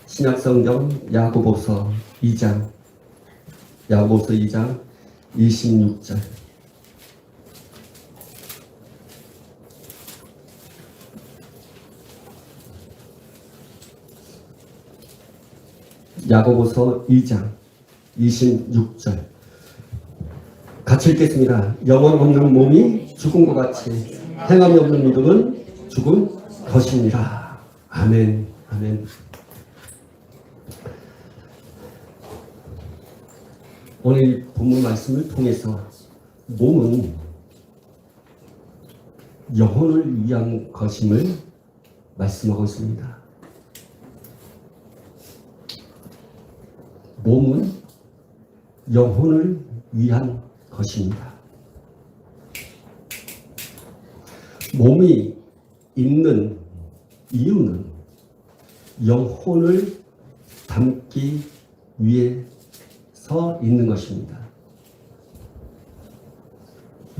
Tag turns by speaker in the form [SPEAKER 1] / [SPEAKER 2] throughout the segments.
[SPEAKER 1] 신약성경 야고보서 2장 26절. 야고보서 2장 26절 같이 읽겠습니다. 영혼 없는 몸이 죽은 것 같이 행함이 없는 믿음은 죽은 것입니다. 아멘. 아멘. 오늘 본문 말씀을 통해서 몸은 영혼을 위한 것임을 말씀하고 있습니다. 몸은 영혼을 위한 것입니다. 몸이 있는 이유는 영혼을 담기 위해서 있는 것입니다.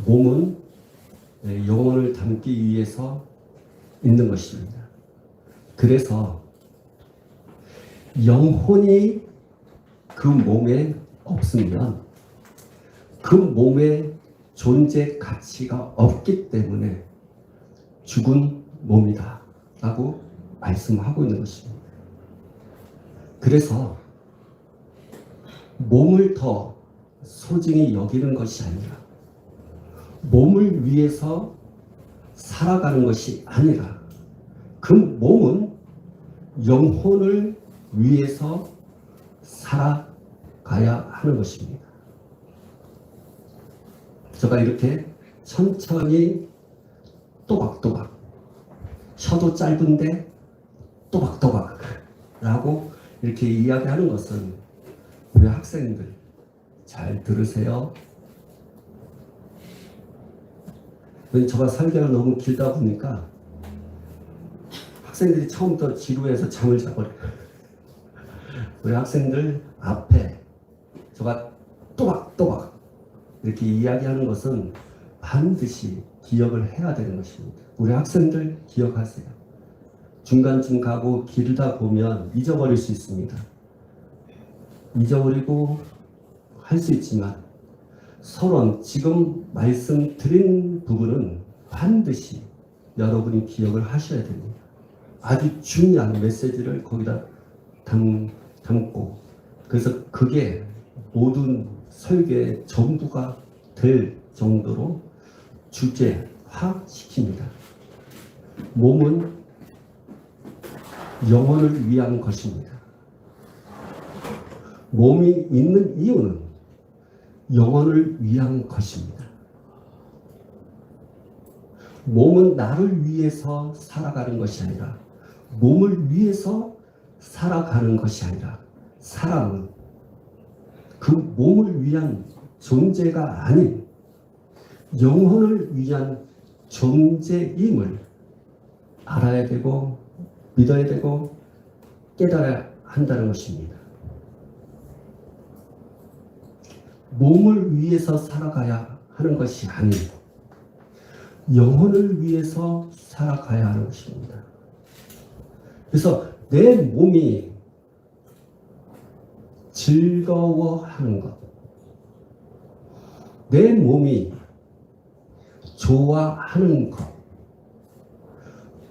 [SPEAKER 1] 몸은 영혼을 담기 위해서 있는 것입니다. 그래서 영혼이 그 몸에 없으면 그 몸의 존재 가치가 없기 때문에 죽은 몸이다 라고 말씀하고 있는 것입니다. 그래서 몸을 더 소중히 여기는 것이 아니라 몸을 위해서 살아가는 것이 아니라 그 몸은 영혼을 위해서 살아가야 하는 것입니다. 제가 이렇게 천천히 또박또박 셔도 짧은데 또박또박 라고 이렇게 이야기하는 것은 우리 학생들 잘 들으세요. 제가 설교가 너무 길다 보니까 학생들이 처음부터 지루해서 잠을 자버려요. 우리 학생들 앞에 제가 또박또박 이렇게 이야기하는 것은 반드시 기억을 해야 되는 것입니다. 우리 학생들 기억하세요. 중간쯤 가고 길다 보면 잊어버릴 수 있습니다. 잊어버리고 할 수 있지만 서론 지금 말씀드린 부분은 반드시 여러분이 기억을 하셔야 됩니다. 아주 중요한 메시지를 거기다 담고 그래서 그게 모든 설교의 전부가 될 정도로 주제화시킵니다. 몸은 영혼을 위한 것입니다. 몸이 있는 이유는 영혼을 위한 것입니다. 몸은 나를 위해서 살아가는 것이 아니라 몸을 위해서 살아가는 것이 아니라 사람은 그 몸을 위한 존재가 아닌 영혼을 위한 존재임을 알아야 되고 믿어야 되고 깨달아야 한다는 것입니다. 몸을 위해서 살아가야 하는 것이 아닌 영혼을 위해서 살아가야 하는 것입니다. 그래서 내 몸이 즐거워하는 것, 내 몸이 좋아하는 것,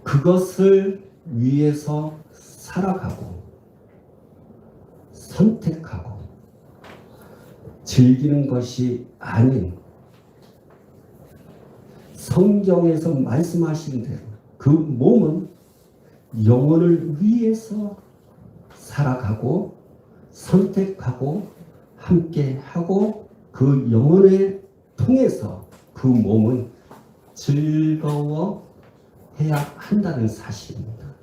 [SPEAKER 1] 그것을 위해서 살아가고 선택하고 즐기는 것이 아닌 성경에서 말씀하신 대로 그 몸은 영혼을 위해서 살아가고 선택하고 함께하고 그 영혼을 통해서 그 몸은 즐거워해야 한다는 사실입니다.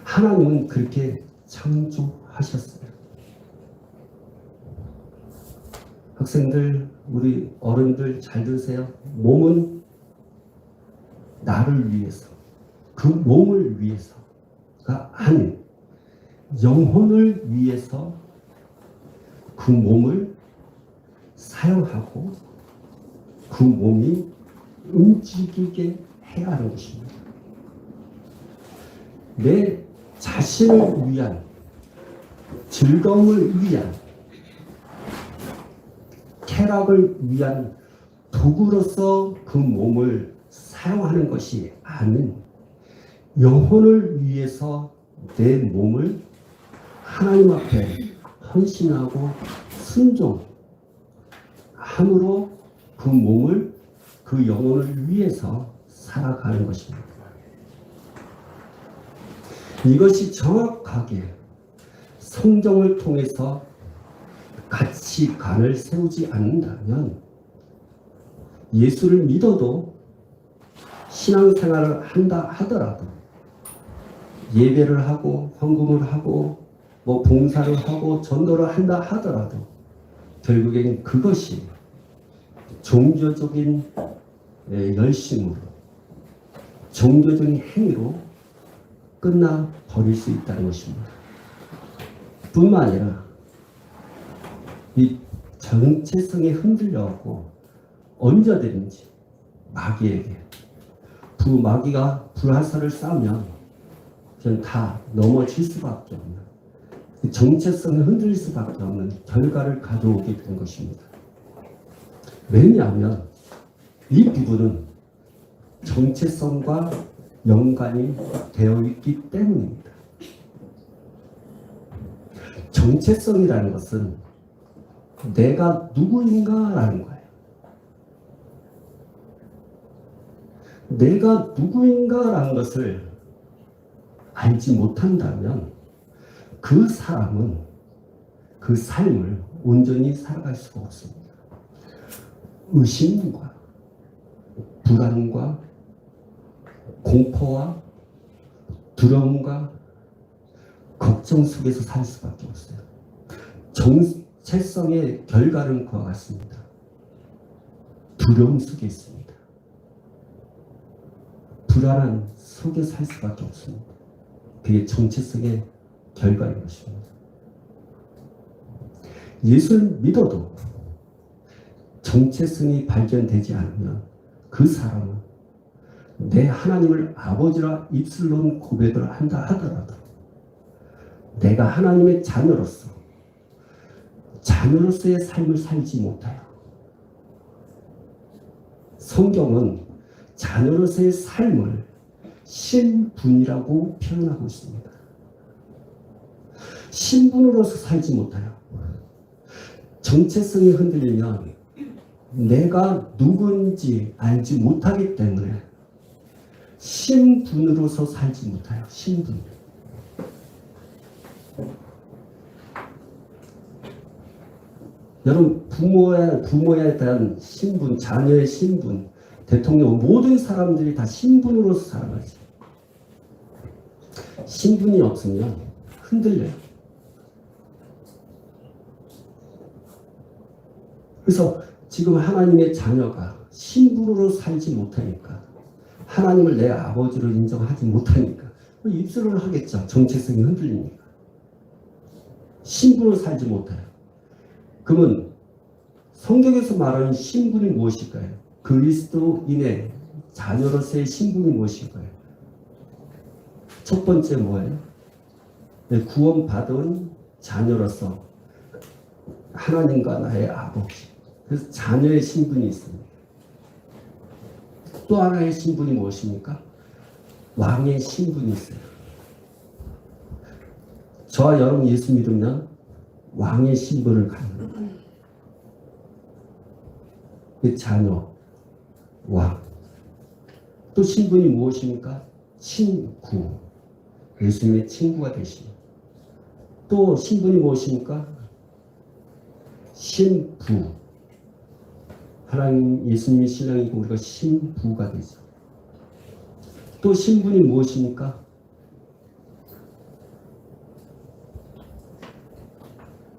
[SPEAKER 1] 하나님은 그렇게 창조하셨어요. 학생들, 우리 어른들 잘 들으세요. 몸은 나를 위해서, 그 몸을 위해서가 아닌 영혼을 위해서 그 몸을 사용하고 그 몸이 움직이게 해야 하는 것입니다. 내 자신을 위한, 즐거움을 위한, 쾌락을 위한 도구로서 그 몸을 사용하는 것이 아닌 영혼을 위해서 내 몸을 하나님 앞에 헌신하고 순종함으로 그 몸을, 그 영혼을 위해서 살아가는 것입니다. 이것이 정확하게 성경을 통해서 가치관을 세우지 않는다면 예수를 믿어도 신앙생활을 한다 하더라도 예배를 하고 헌금을 하고 봉사를 하고 전도를 한다 하더라도 결국에는 그것이 종교적인 열심으로, 종교적인 행위로 끝나 버릴 수 있다는 것입니다. 뿐만 아니라 이 정체성에 흔들려갖고 언제든지 마귀에게, 마귀가 불화살을 쏴면 그냥 다 넘어질 수밖에 없는, 정체성에 흔들릴 수밖에 없는 결과를 가져오게 된 것입니다. 왜냐하면 이 부분은 정체성과 연관이 되어 있기 때문입니다. 정체성이라는 것은 내가 누구인가라는 거예요. 내가 누구인가라는 것을 알지 못한다면 그 사람은 그 삶을 온전히 살아갈 수가 없습니다. 의심과 불안과 공포와 두려움과 걱정 속에서 살 수밖에 없어요. 정체성의 결과는 그와 같습니다. 두려움 속에 있습니다. 불안한 속에 살 수밖에 없습니다. 그게 정체성의 결과인 것입니다. 예수를 믿어도 정체성이 발견되지 않으면 그 사람은 내 하나님을 아버지라 입술로는 고백을 한다 하더라도 내가 하나님의 자녀로서의 삶을 살지 못해요. 성경은 자녀로서의 삶을 신분이라고 표현하고 있습니다. 신분으로서 살지 못해요. 정체성이 흔들리면 내가 누군지 알지 못하기 때문에 신분으로서 살지 못해요. 신분. 여러분, 부모에 대한 신분, 자녀의 신분, 대통령, 모든 사람들이 다 신분으로서 살아가지. 신분이 없으면 흔들려요. 그래서 지금 하나님의 자녀가 신분으로 살지 못하니까, 하나님을 내 아버지로 인정하지 못하니까 입술을 하겠죠. 정체성이 흔들리니까. 신분으로 살지 못해요. 그러면 성경에서 말하는 신분이 무엇일까요? 그리스도인의 자녀로서의 신분이 무엇일까요? 첫 번째 뭐예요? 구원받은 자녀로서 하나님과 나의 아버지. 그래서 자녀의 신분이 있습니다. 또 하나의 신분이 무엇입니까? 왕의 신분이 있어요. 저와 여러분 예수 믿으면 왕의 신분을 갖는 거예요. 자녀, 왕. 또 신분이 무엇입니까? 친구. 예수님의 친구가 되시는. 또 신분이 무엇입니까? 신부. 하나님, 예수님이 신랑이고 우리가 신부가 되죠. 또 신분이 무엇입니까?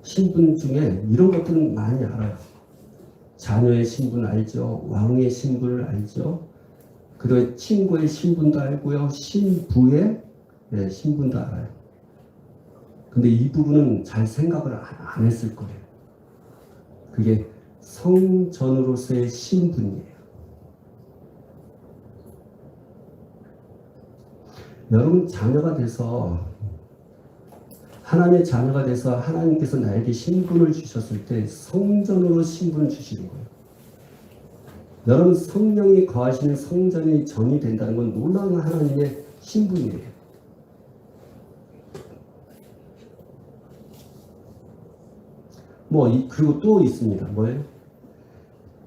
[SPEAKER 1] 신분 중에 이런 것들은 많이 알아요. 자녀의 신분 알죠. 왕의 신분을 알죠. 그리고 친구의 신분도 알고요. 신부의 신분도 알아요. 근데 이 부분은 잘 생각을 안 했을 거예요. 그게 성전으로서의 신분이에요. 여러분 자녀가 돼서 하나님의 자녀가 돼서 하나님께서 나에게 신분을 주셨을 때 성전으로 신분을 주시는 거예요. 여러분 성령이 거하시는 성전이 전이 된다는 건 놀라운 하나님의 신분이에요. 그리고 또 있습니다. 뭐예요?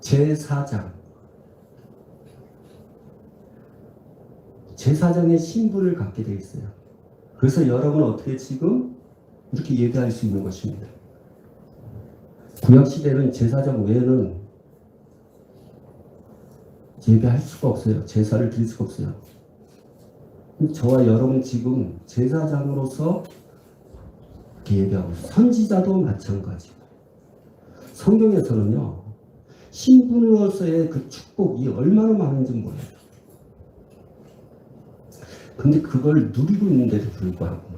[SPEAKER 1] 제사장. 제사장의 신분을 갖게 돼 있어요. 그래서 여러분은 어떻게 지금 이렇게 예배할 수 있는 것입니다. 구약시대는 제사장 외에는 예배할 수가 없어요. 제사를 드릴 수가 없어요. 저와 여러분 지금 제사장으로서 예배하고 선지자도 마찬가지고 성경에서는요 신분으로서의 그 축복이 얼마나 많은지 몰라요. 근데 그걸 누리고 있는데도 불구하고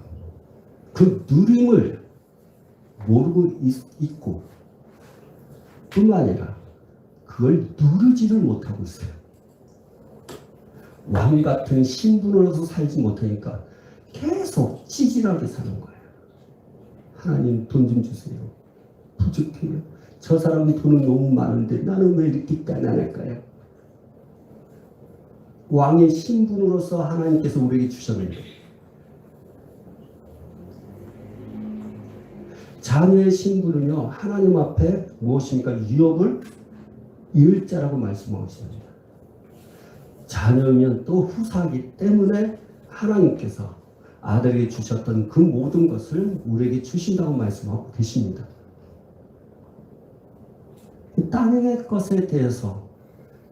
[SPEAKER 1] 그 누림을 모르고 있고 뿐만 아니라 그걸 누리지를 못하고 있어요. 왕 같은 신분으로서 살지 못하니까 계속 찌질하게 사는 거예요. 하나님 돈 좀 주세요. 부족해요. 저 사람이 돈은 너무 많은데 나는 왜 이렇게 가난할까요? 왕의 신분으로서 하나님께서 우리에게 주셨는데 자녀의 신분은요 하나님 앞에 무엇입니까? 유업을 이을 자라고 말씀하십니다. 자녀면 또 후사이기 때문에 하나님께서 아들에게 주셨던 그 모든 것을 우리에게 주신다고 말씀하고 계십니다. 땅의 것에 대해서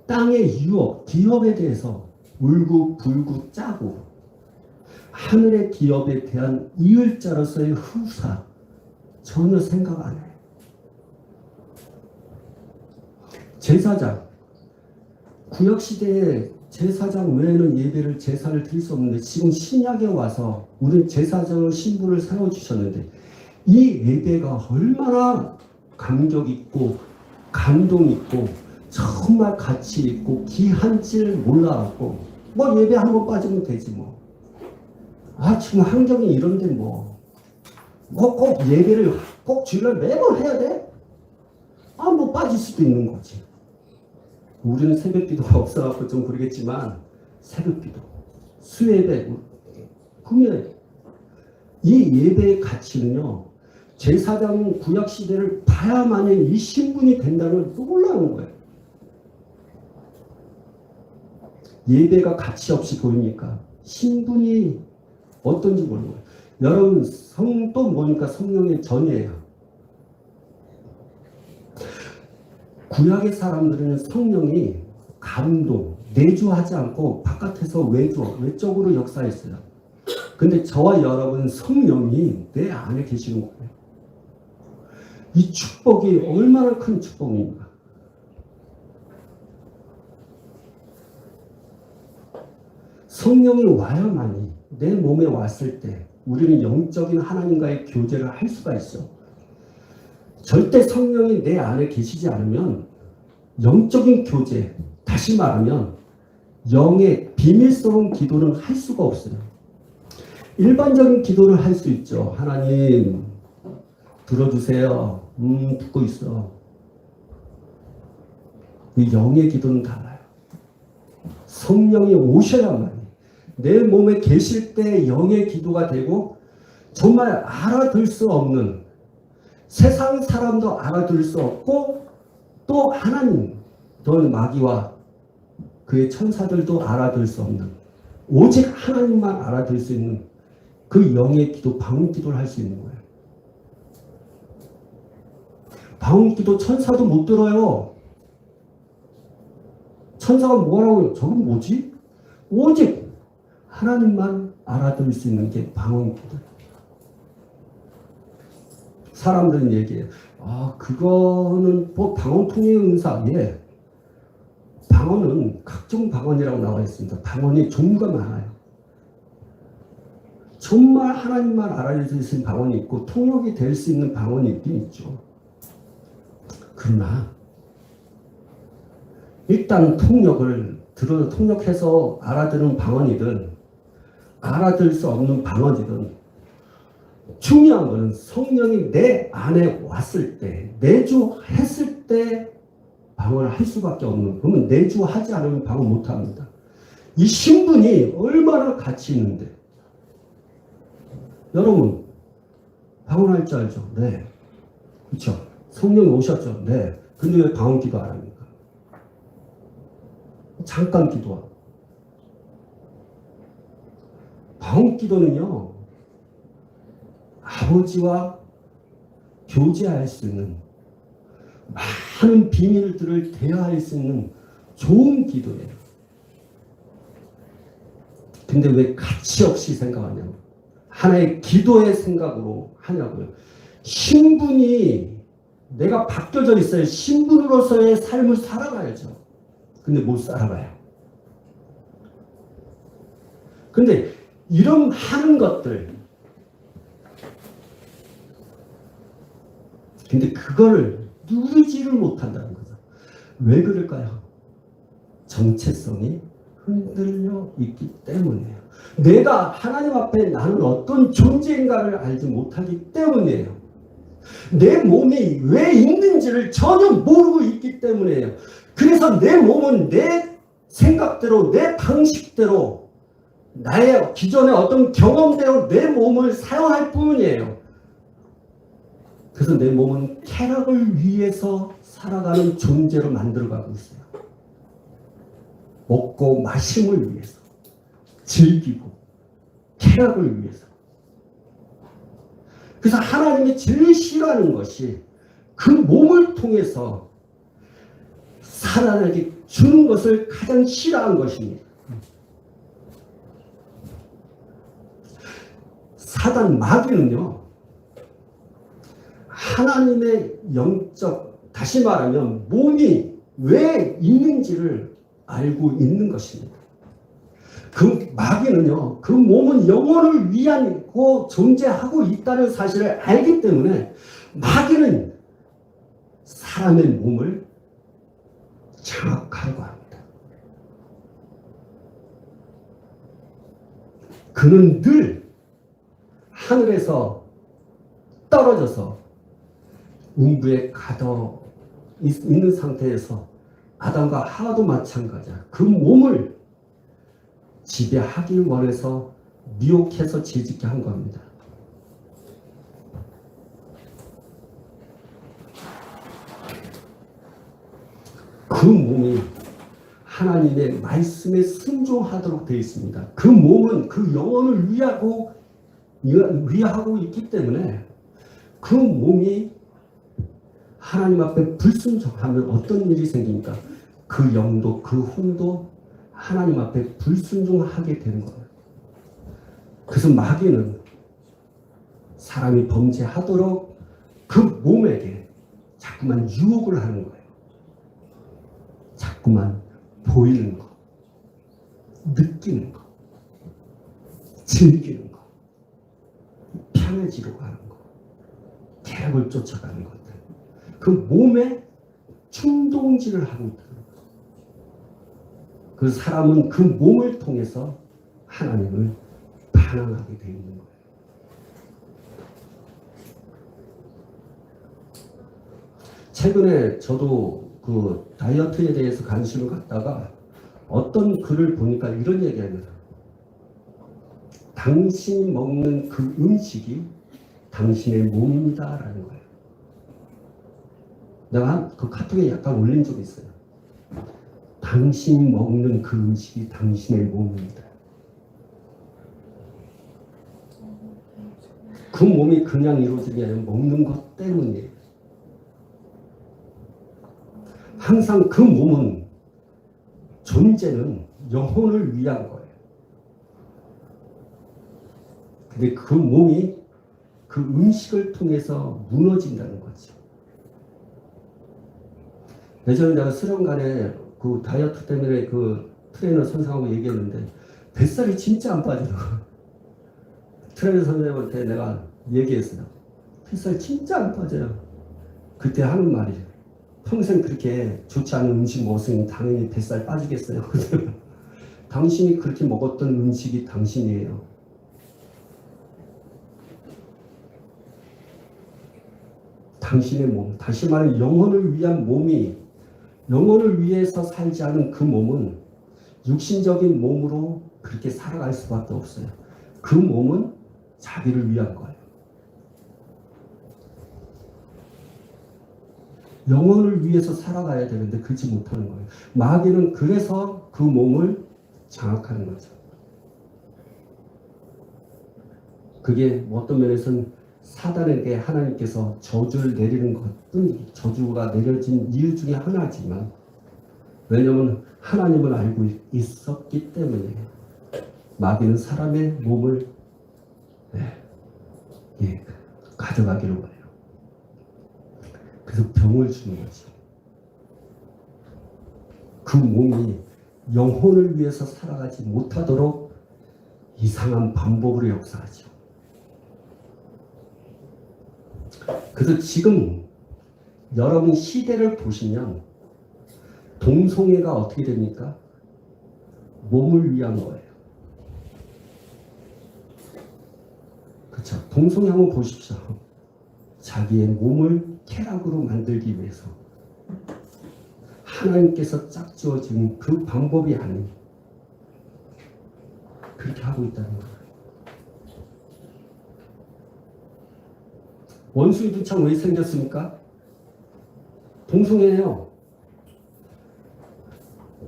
[SPEAKER 1] 땅의 유업, 기업에 대해서 울고 불고 짜고 하늘의 기업에 대한 이을자로서의 후사 전혀 생각 안 해요. 제사장 구약시대에 제사장 외에는 제사를 드릴 수 없는데 지금 신약에 와서 우리 제사장의 신분을 세워주셨는데 이 예배가 얼마나 감격 있고 감동 있고 정말 가치 있고 귀한지를 몰라갖고 예배 한번 빠지면 되지 지금 환경이 이런데 꼭 예배를 꼭 주일날 매번 해야 돼? 빠질 수도 있는 거지. 우리는 새벽기도가 없어갖고 좀 그러겠지만 새벽기도, 수예배, 금요일 이 예배의 가치는요 제사장 구약시대를 봐야만이 이 신분이 된다는 걸 놀라운 거예요. 예배가 가치 없이 보이니까 신분이 어떤지 모르는 거예요. 여러분 또 뭐니까 성령의 전이에요. 구약의 사람들은 성령이 감동, 내주하지 않고 바깥에서 외적으로 역사했어요. 근데 저와 여러분 성령이 내 안에 계시는 거예요. 이 축복이 얼마나 큰 축복입니까? 성령이 와야만이 내 몸에 왔을 때 우리는 영적인 하나님과의 교제를 할 수가 있어. 절대 성령이 내 안에 계시지 않으면 영적인 교제, 다시 말하면 영의 비밀스러운 기도는 할 수가 없어요. 일반적인 기도를 할 수 있죠. 하나님 들어주세요. 듣고 있어. 이 영의 기도는 달라요. 성령이 오셔야만 내 몸에 계실 때 영의 기도가 되고 정말 알아들 수 없는 세상 사람도 알아들 수 없고 또 하나님 또는 마귀와 그의 천사들도 알아들 수 없는 오직 하나님만 알아들 수 있는 그 영의 기도, 방언 기도를 할 수 있는 거예요. 방언 기도 천사도 못 들어요. 천사가 뭐라고요? 저건 뭐지? 오직 하나님만 알아들을 수 있는 게 방언 기도. 사람들은 얘기해요. 그거는 방언통의 은사. 예. 방언은 각종 방언이라고 나와 있습니다. 방언이 종류가 많아요. 정말 하나님만 알아들을 수 있는 방언이 있고 통역이 될 수 있는 방언이 있긴 있죠. 그러나 일단 통역해서 알아들은 방언이든 알아들 수 없는 방언이든 중요한 것은 성령이 내 안에 왔을 때, 내주했을 때 방언을 할 수밖에 없는, 그러면 내주하지 않으면 방언 못합니다. 이 신분이 얼마나 가치 있는데. 여러분 방언할 줄 알죠? 네. 그렇죠? 성령이 오셨죠? 네. 근데 왜 방언 기도 안 합니까? 잠깐 기도하고. 방언 기도는요, 아버지와 교제할 수 있는, 많은 비밀들을 대화할 수 있는 좋은 기도예요. 근데 왜 가치 없이 생각하냐고. 하나의 기도의 생각으로 하냐고요. 신분이 내가 바뀌어져 있어요. 신분으로서의 삶을 살아가야죠. 근데 못 살아가요. 근데 이런 하는 것들, 근데 그거를 누리지를 못한다는 거죠. 왜 그럴까요? 정체성이 흔들려 있기 때문이에요. 내가 하나님 앞에 나는 어떤 존재인가를 알지 못하기 때문이에요. 내 몸이 왜 있는지를 전혀 모르고 있기 때문이에요. 그래서 내 몸은 내 생각대로, 내 방식대로, 나의 기존의 어떤 경험대로 내 몸을 사용할 뿐이에요. 그래서 내 몸은 쾌락을 위해서 살아가는 존재로 만들어가고 있어요. 먹고 마심을 위해서, 즐기고 쾌락을 위해서. 그래서 하나님이 제일 싫어하는 것이 그 몸을 통해서 살아나게 주는 것을 가장 싫어한 것입니다. 사단 마귀는요, 하나님의 영적, 다시 말하면 몸이 왜 있는지를 알고 있는 것입니다. 그 마귀는요, 그 몸은 영혼을 위하고 존재하고 있다는 사실을 알기 때문에 마귀는 사람의 몸을 장악하려고 합니다. 그는 늘 하늘에서 떨어져서 음부에 가둬 있는 상태에서 아담과 하와도 마찬가지야. 그 몸을 지배하기 원해서 미혹해서 죄짓게 한 겁니다. 그 몸이 하나님의 말씀에 순종하도록 되어 있습니다. 그 몸은 그 영혼을 위하고 있기 때문에 그 몸이 하나님 앞에 불순종하면 어떤 일이 생깁니까? 그 영도 그 혼도 하나님 앞에 불순종하게 되는 거예요. 그래서 마귀는 사람이 범죄하도록 그 몸에게 자꾸만 유혹을 하는 거예요. 자꾸만 보이는 거, 느끼는 거, 즐기는 거, 편해지려고 하는 거, 쾌락을 쫓아가는 것들. 그 몸에 충동질을 하고 있다는 거죠. 그 사람은 그 몸을 통해서 하나님을 반항하게 되어 있는 거예요. 최근에 저도 그 다이어트에 대해서 관심을 갖다가 어떤 글을 보니까 이런 얘기합니다. 당신이 먹는 그 음식이 당신의 몸입니다 라는 거예요. 내가 그 카톡에 약간 올린 적이 있어요. 당신이 먹는 그 음식이 당신의 몸입니다. 그 몸이 그냥 이루어지게 아니라 먹는 것 때문이에요. 항상 그 몸은, 존재는 영혼을 위한 거예요. 근데 그 몸이 그 음식을 통해서 무너진다는 거죠. 예전에 내가 수련관에 그 다이어트 때문에 그 트레이너 선생하고 얘기했는데 뱃살이 진짜 안 빠지더라고요. 트레이너 선생님한테 내가 얘기했어요. 뱃살 진짜 안 빠져요. 그때 하는 말이, 평생 그렇게 좋지 않은 음식 먹었으니 당연히 뱃살 빠지겠어요. 당신이 그렇게 먹었던 음식이 당신이에요. 당신의 몸, 다시 말해 영혼을 위한 몸이 영혼을 위해서 살지 않은 그 몸은 육신적인 몸으로 그렇게 살아갈 수밖에 없어요. 그 몸은 자기를 위한 거예요. 영혼을 위해서 살아가야 되는데 그렇지 못하는 거예요. 마귀는 그래서 그 몸을 장악하는 거죠. 그게 어떤 면에서는 사단에게 하나님께서 저주를 내리는 것뿐 저주가 내려진 이유 중에 하나지만 왜냐하면 하나님을 알고 있었기 때문에 마귀는 사람의 몸을 가져가기를 원해요. 그래서 병을 주는 거죠. 그 몸이 영혼을 위해서 살아가지 못하도록 이상한 반복으로 역사하죠. 그래서 지금 여러분 시대를 보시면 동성애가 어떻게 됩니까? 몸을 위한 거예요. 그렇죠? 동성애 한번 보십시오. 자기의 몸을 쾌락으로 만들기 위해서 하나님께서 짝지어진 그 방법이 아닌 그렇게 하고 있다는 거예요. 원수의 두창 왜 생겼습니까? 동성애예요.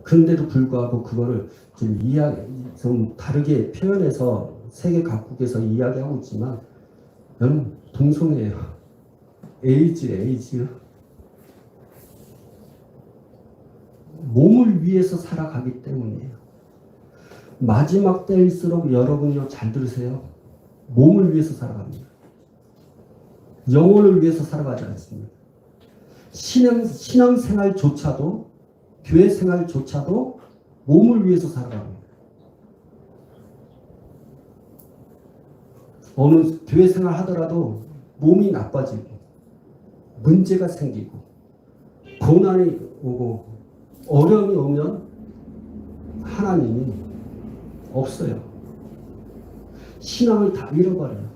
[SPEAKER 1] 그런데도 불구하고 그거를 좀 다르게 표현해서 세계 각국에서 이야기하고 있지만 여러분 동성애예요. 에이즈 몸을 위해서 살아가기 때문이에요. 마지막 때일수록 여러분요 잘 들으세요. 몸을 위해서 살아갑니다. 영혼을 위해서 살아가지 않습니다. 신앙생활조차도 교회 생활조차도 몸을 위해서 살아갑니다. 어느 교회 생활 하더라도 몸이 나빠지고 문제가 생기고 고난이 오고 어려움이 오면 하나님이 없어요. 신앙을 다 잃어버려요.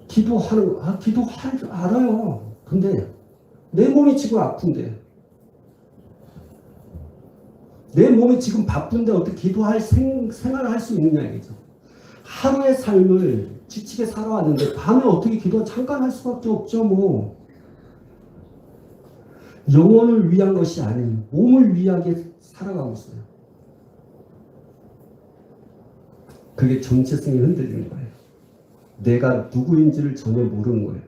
[SPEAKER 1] 기도할 줄 알아요. 근데 내 몸이 지금 아픈데 내 몸이 지금 바쁜데 어떻게 기도할 생활을 할 수 있느냐 이거죠. 하루의 삶을 지치게 살아왔는데 밤에 어떻게 기도 잠깐 할 수밖에 없죠. 뭐 영혼을 위한 것이 아닌 몸을 위하게 살아가고 있어요. 그게 정체성이 흔들리는 거예요. 내가 누구인지를 전혀 모르는 거예요.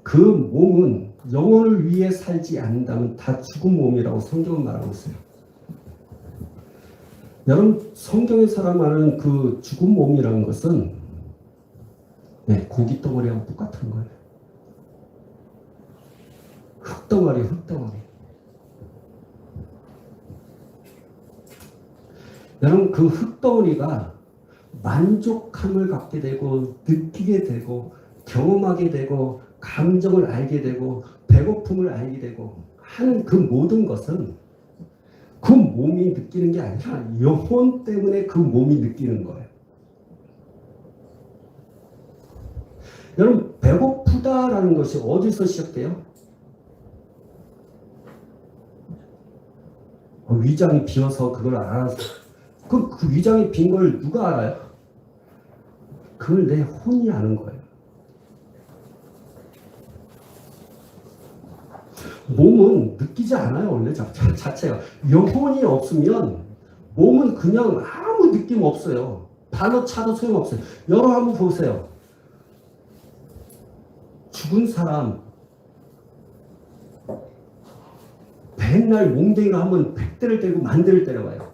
[SPEAKER 1] 그 몸은 영혼을 위해 살지 않는다면 다 죽은 몸이라고 성경은 말하고 있어요. 여러분 성경에서 말하는 그 죽은 몸이라는 것은 고기 덩어리하고 똑같은 거예요. 흙덩어리. 여러분 그 흙덩어리가 만족함을 갖게 되고 느끼게 되고 경험하게 되고 감정을 알게 되고 배고픔을 알게 되고 하는 그 모든 것은 그 몸이 느끼는 게 아니라 영혼 때문에 그 몸이 느끼는 거예요. 여러분 배고프다라는 것이 어디서 시작돼요? 위장이 비어서 그걸 알아서 그 위장이 빈 걸 누가 알아요? 그걸 내 혼이 아는 거예요. 몸은 느끼지 않아요. 원래 자체가. 영혼이 없으면 몸은 그냥 아무 느낌 없어요. 발로 차도 소용없어요. 여러분 한번 보세요. 죽은 사람 백날 몽둥이로 한번 100대를 때리고 10,000대를 때려봐요.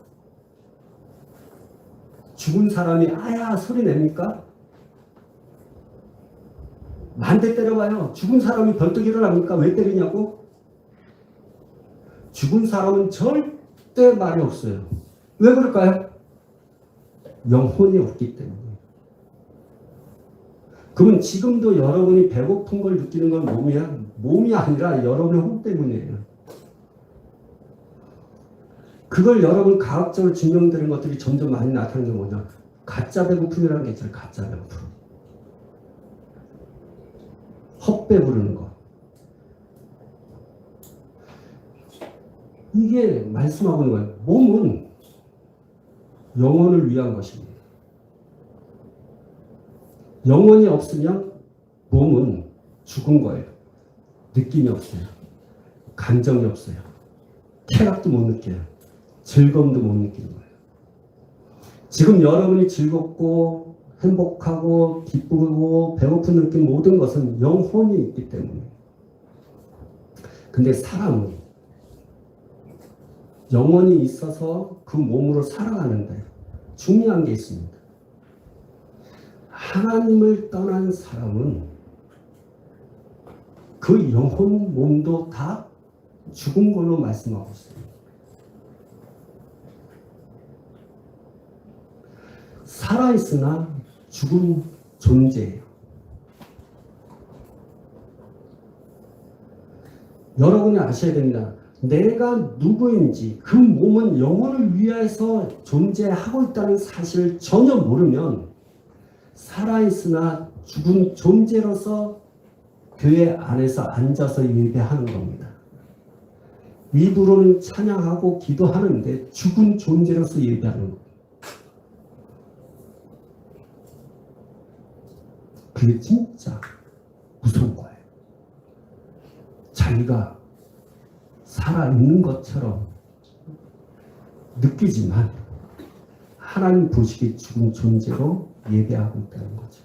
[SPEAKER 1] 죽은 사람이 아야 소리 냅니까? 10,000대 때려봐요. 죽은 사람이 벌떡 일어납니까? 왜 때리냐고? 죽은 사람은 절대 말이 없어요. 왜 그럴까요? 영혼이 없기 때문에. 그러면 지금도 여러분이 배고픈 걸 느끼는 건 몸이 아니라 여러분의 혼 때문이에요. 그걸 여러분 과학적으로 증명되는 것들이 점점 많이 나타나는 게 뭐냐? 가짜 배고픔이라는 게 있잖아요. 가짜 배고픔. 헛배 부르는 거. 이게 말씀하고 있는 거예요. 몸은 영혼을 위한 것입니다. 영혼이 없으면 몸은 죽은 거예요. 느낌이 없어요. 감정이 없어요. 쾌락도 못 느껴요. 즐거움도 못 느끼는 거예요. 지금 여러분이 즐겁고 행복하고 기쁘고 배고픈 느낌 모든 것은 영혼이 있기 때문에. 근데 사람은 영혼이 있어서 그 몸으로 살아가는데 중요한 게 있습니다. 하나님을 떠난 사람은 그 영혼 몸도 다 죽은 걸로 말씀하고 있습니다. 살아있으나 죽은 존재예요. 여러분이 아셔야 됩니다. 내가 누구인지 그 몸은 영혼을 위해서 존재하고 있다는 사실을 전혀 모르면 살아있으나 죽은 존재로서 교회 안에서 앉아서 예배하는 겁니다. 입으로는 찬양하고 기도하는데 죽은 존재로서 예배하는 겁니다. 그게 진짜 무서운 거예요. 자기가 살아있는 것처럼 느끼지만 하나님 보시기에 죽은 존재로 예배하고 있다는 거죠.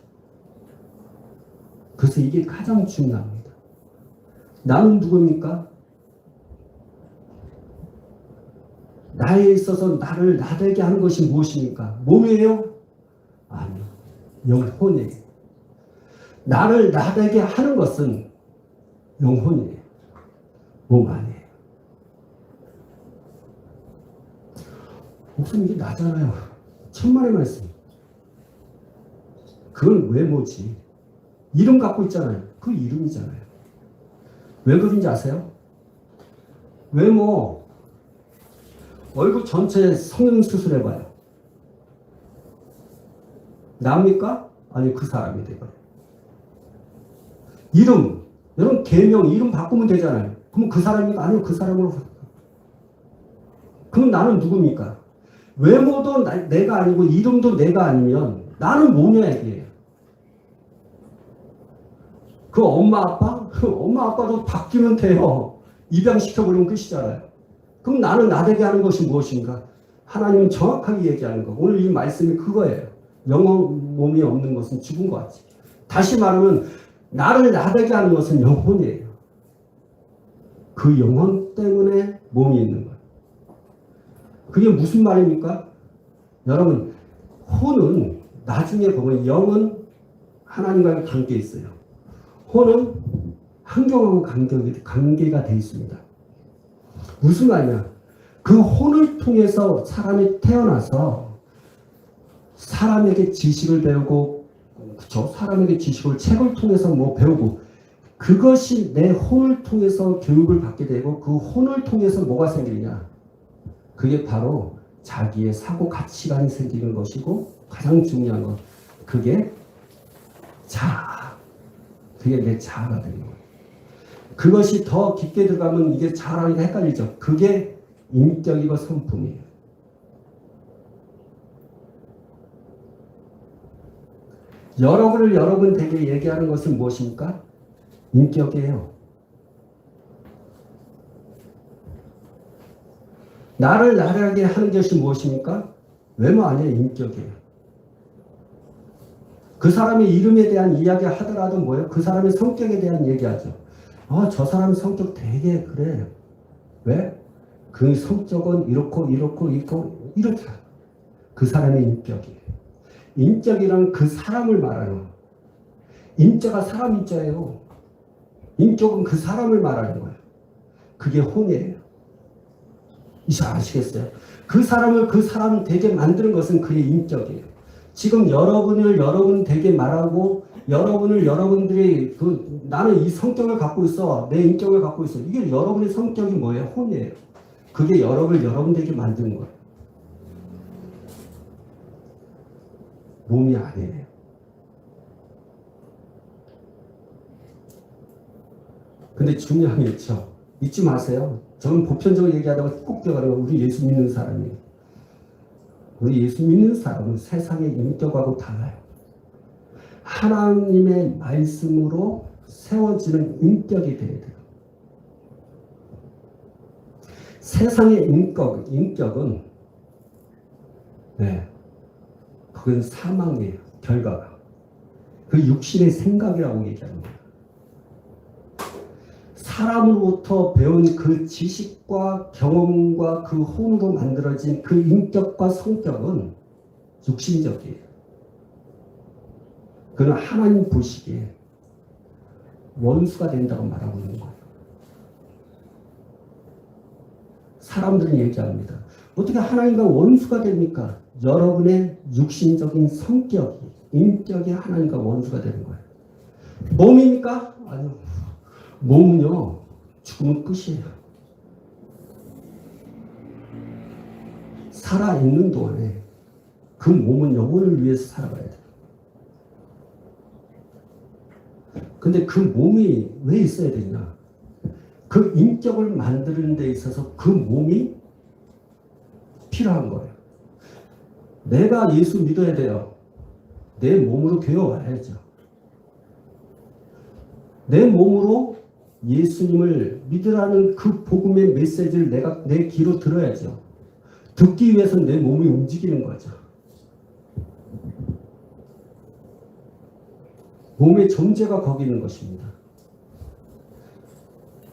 [SPEAKER 1] 그래서 이게 가장 중요합니다. 나는 누굽니까? 나에 있어서 나를 나되게 하는 것이 무엇입니까? 몸이에요? 아니요. 영혼이에요. 나를 나되게 하는 것은 영혼이에요. 몸 아니에요. 목사님 이게 나잖아요. 천만의 말씀. 그건 외모지. 이름 갖고 있잖아요. 그 이름이잖아요. 왜 그런지 아세요? 외모. 얼굴 전체에 성형 수술해봐요. 납니까? 아니 그 사람이 돼버려요. 이름. 여러분 개명 이름 바꾸면 되잖아요. 그럼 그 사람입니까? 아니요 그 사람으로. 그럼 나는 누굽니까? 외모도 내가 아니고 이름도 내가 아니면 나는 뭐냐 이게. 그 엄마 아빠? 그 엄마 아빠도 바뀌면 돼요. 입양시켜버리면 끝이잖아요. 그럼 나는 나되게 하는 것이 무엇인가? 하나님은 정확하게 얘기하는 거. 오늘 이 말씀이 그거예요. 영혼 몸이 없는 것은 죽은 것 같지. 다시 말하면 나를 나되게 하는 것은 영혼이에요. 그 영혼 때문에 몸이 있는 거예요. 그게 무슨 말입니까? 여러분, 혼은 나중에 보면 영은 하나님과의 관계에 있어요. 혼은 환경하고 관계가 되어 있습니다. 무슨 말이냐? 그 혼을 통해서 사람이 태어나서 사람에게 지식을 배우고, 그쵸? 사람에게 지식을 책을 통해서 뭐 배우고, 그것이 내 혼을 통해서 교육을 받게 되고, 그 혼을 통해서 뭐가 생기느냐? 그게 바로 자기의 사고 가치관이 생기는 것이고, 가장 중요한 건 그게 자아. 그게 내 자아가 되는 거예요. 그것이 더 깊게 들어가면 이게 자아라니까 헷갈리죠. 그게 인격이고 성품이에요. 여러분을 여러분 되게 얘기하는 것은 무엇입니까? 인격이에요. 나를 나라게 하는 것이 무엇입니까? 외모 아니에요. 인격이에요. 그 사람의 이름에 대한 이야기 하더라도 뭐예요? 그 사람의 성격에 대한 얘기하죠. 저 사람 성격 되게 그래. 왜? 그 성격은 이렇고 이렇다. 그 사람의 인격이에요. 인격이란 그 사람을 말하는 거예요. 인자가 사람 인자예요. 인격은 그 사람을 말하는 거예요. 그게 혼이에요. 이제 아시겠어요? 그 사람을 그 사람 되게 만드는 것은 그의 인격이에요. 지금 여러분을 여러분 되게 말하고 여러분을 여러분들이 나는 이 성격을 갖고 있어. 내 인격을 갖고 있어. 이게 여러분의 성격이 뭐예요? 혼이에요. 그게 여러분을 여러분 되게 만드는 거예요. 몸이 아니에요. 근데 중요한 게 있죠. 잊지 마세요. 저는 보편적으로 얘기하다가 꼭 기억하는 건 우리 예수 믿는 사람이에요. 우리 예수 믿는 사람은 세상의 인격하고 달라요. 하나님의 말씀으로 세워지는 인격이 돼야 돼요. 세상의 인격은 그건 사망이에요. 결과가. 그 육신의 생각이라고 얘기하는 거예요. 사람으로부터 배운 그 지식과 경험과 그 혼으로 만들어진 그 인격과 성격은 육신적이에요. 그건 하나님 보시기에 원수가 된다고 말하고 있는 거예요. 사람들은 얘기합니다. 어떻게 하나님과 원수가 됩니까? 여러분의 육신적인 성격이, 인격이 하나님과 원수가 되는 거예요. 몸입니까? 아니요. 몸은요, 죽으면 끝이에요. 살아있는 동안에 그 몸은 영혼을 위해서 살아가야 돼요. 근데 그 몸이 왜 있어야 되냐? 그 인격을 만드는 데 있어서 그 몸이 필요한 거예요. 내가 예수 믿어야 돼요. 내 몸으로 교회 와야죠. 내 몸으로 예수님을 믿으라는 그 복음의 메시지를 내가 내 귀로 들어야죠. 듣기 위해서 내 몸이 움직이는 거죠. 몸의 존재가 거기 있는 것입니다.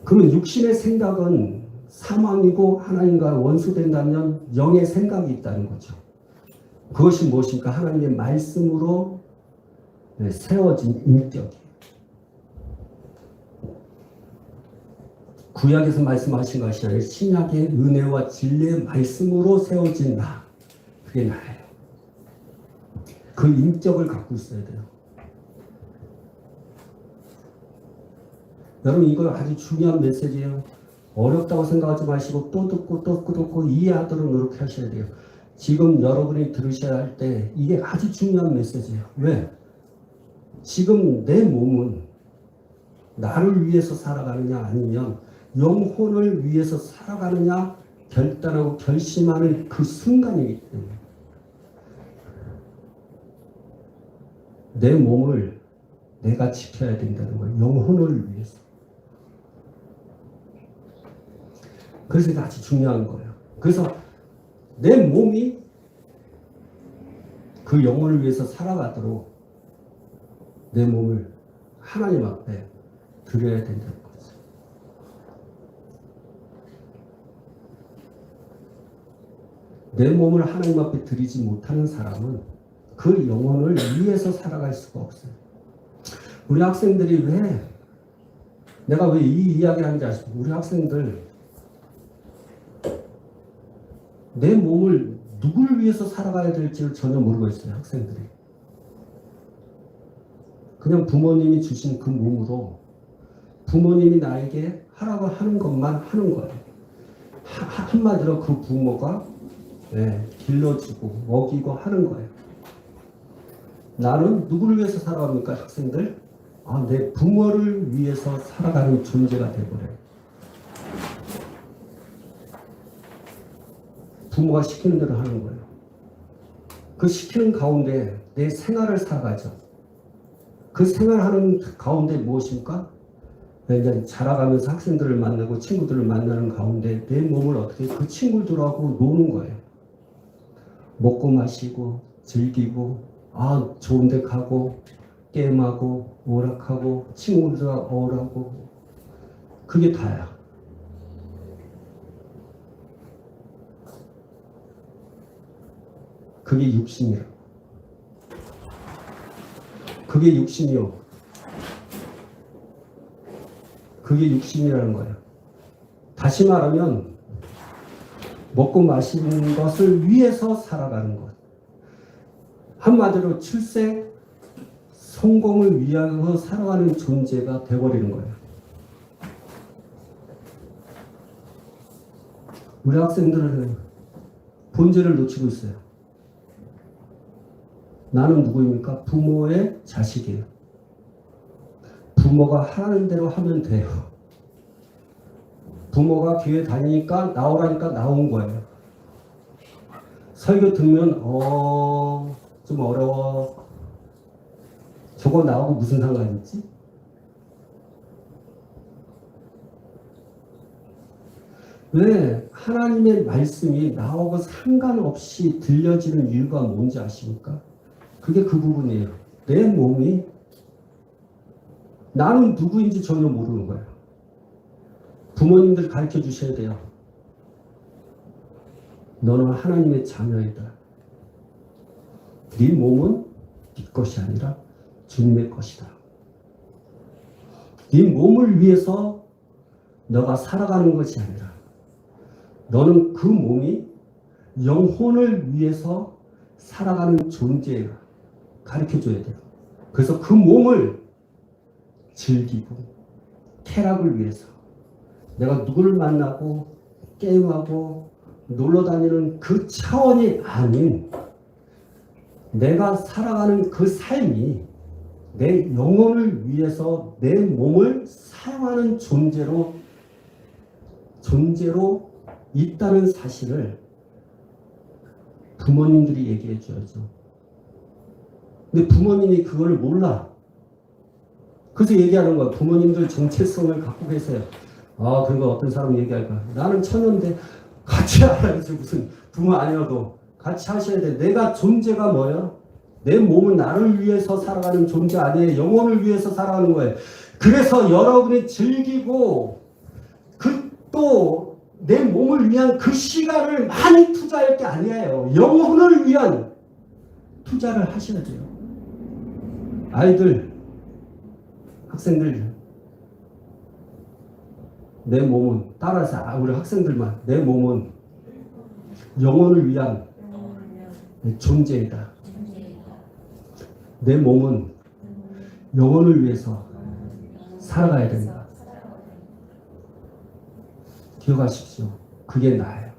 [SPEAKER 1] 그러면 육신의 생각은 사망이고 하나님과 원수된다면 영의 생각이 있다는 거죠. 그것이 무엇입니까? 하나님의 말씀으로 세워진 인격이에요. 구약에서 말씀하신 것이 아니라 신약의 은혜와 진리의 말씀으로 세워진 나. 그게 나예요. 그 인격을 갖고 있어야 돼요. 여러분 이거 아주 중요한 메시지예요. 어렵다고 생각하지 마시고 또 듣고 이해하도록 노력하셔야 돼요. 지금 여러분이 들으셔야 할 때 이게 아주 중요한 메시지예요. 왜? 지금 내 몸은 나를 위해서 살아가느냐 아니면 영혼을 위해서 살아가느냐 결단하고 결심하는 그 순간이기 때문에 내 몸을 내가 지켜야 된다는 거예요. 영혼을 위해서. 그래서 이게 아주 중요한 거예요. 그래서 내 몸이 그 영혼을 위해서 살아가도록 내 몸을 하나님 앞에 드려야 된다는 거죠. 내 몸을 하나님 앞에 드리지 못하는 사람은 그 영혼을 위해서 살아갈 수가 없어요. 우리 학생들이 내가 왜 이 이야기를 하는지 아십니까? 우리 학생들 내 몸을 누구를 위해서 살아가야 될지를 전혀 모르고 있어요. 학생들이. 그냥 부모님이 주신 그 몸으로 부모님이 나에게 하라고 하는 것만 하는 거예요. 한마디로 그 부모가 길러주고 먹이고 하는 거예요. 나는 누구를 위해서 살아갑니까? 학생들? 내 부모를 위해서 살아가는 존재가 되어버려요. 부모가 시키는 대로 하는 거예요. 그 시키는 가운데 내 생활을 살아가죠. 그 생활하는 가운데 무엇입니까? 이제 자라가면서 학생들을 만나고 친구들을 만나는 가운데 내 몸을 어떻게 그 친구들하고 노는 거예요. 먹고 마시고 즐기고 좋은 데 가고 게임하고 오락하고 친구들과 어울하고 그게 다야. 그게 육신이라고. 그게 육신이요. 그게 육신이라는 거예요. 다시 말하면 먹고 마시는 것을 위해서 살아가는 것. 한마디로 출세, 성공을 위하여 살아가는 존재가 되어버리는 거예요. 우리 학생들은 본질을 놓치고 있어요. 나는 누구입니까? 부모의 자식이에요. 부모가 하라는 대로 하면 돼요. 부모가 교회 다니니까 나오라니까 나온 거예요. 설교 듣면 좀 어려워. 저거 나오고 무슨 상관이 있지? 왜 하나님의 말씀이 나오고 상관없이 들려지는 이유가 뭔지 아십니까? 그게 그 부분이에요. 내 몸이 나는 누구인지 전혀 모르는 거예요. 부모님들 가르쳐 주셔야 돼요. 너는 하나님의 자녀이다. 네 몸은 네 것이 아니라 주님의 것이다. 네 몸을 위해서 너가 살아가는 것이 아니라 너는 그 몸이 영혼을 위해서 살아가는 존재야. 가르쳐줘야 돼요. 그래서 그 몸을 즐기고 쾌락을 위해서 내가 누구를 만나고 게임하고 놀러 다니는 그 차원이 아닌 내가 살아가는 그 삶이 내 영혼을 위해서 내 몸을 사용하는 존재로 있다는 사실을 부모님들이 얘기해 줘야죠. 근데 부모님이 그걸 몰라. 그래서 얘기하는 거야. 부모님들 정체성을 갖고 계세요. 그리고 어떤 사람 얘기할까? 나는 처녀인데 같이 알아야지. 무슨 부모 아니어도 같이 하셔야 돼. 내가 존재가 뭐야? 내 몸은 나를 위해서 살아가는 존재 아니에요. 영혼을 위해서 살아가는 거예요. 그래서 여러분이 즐기고 또 내 몸을 위한 그 시간을 많이 투자할 게 아니에요. 영혼을 위한 투자를 하셔야 돼요. 아이들, 학생들, 내 몸은 따라서 우리 학생들만 내 몸은 영혼을 위한 존재이다. 내 몸은 영혼을 위해서 살아가야 된다. 기억하십시오. 그게 나예요.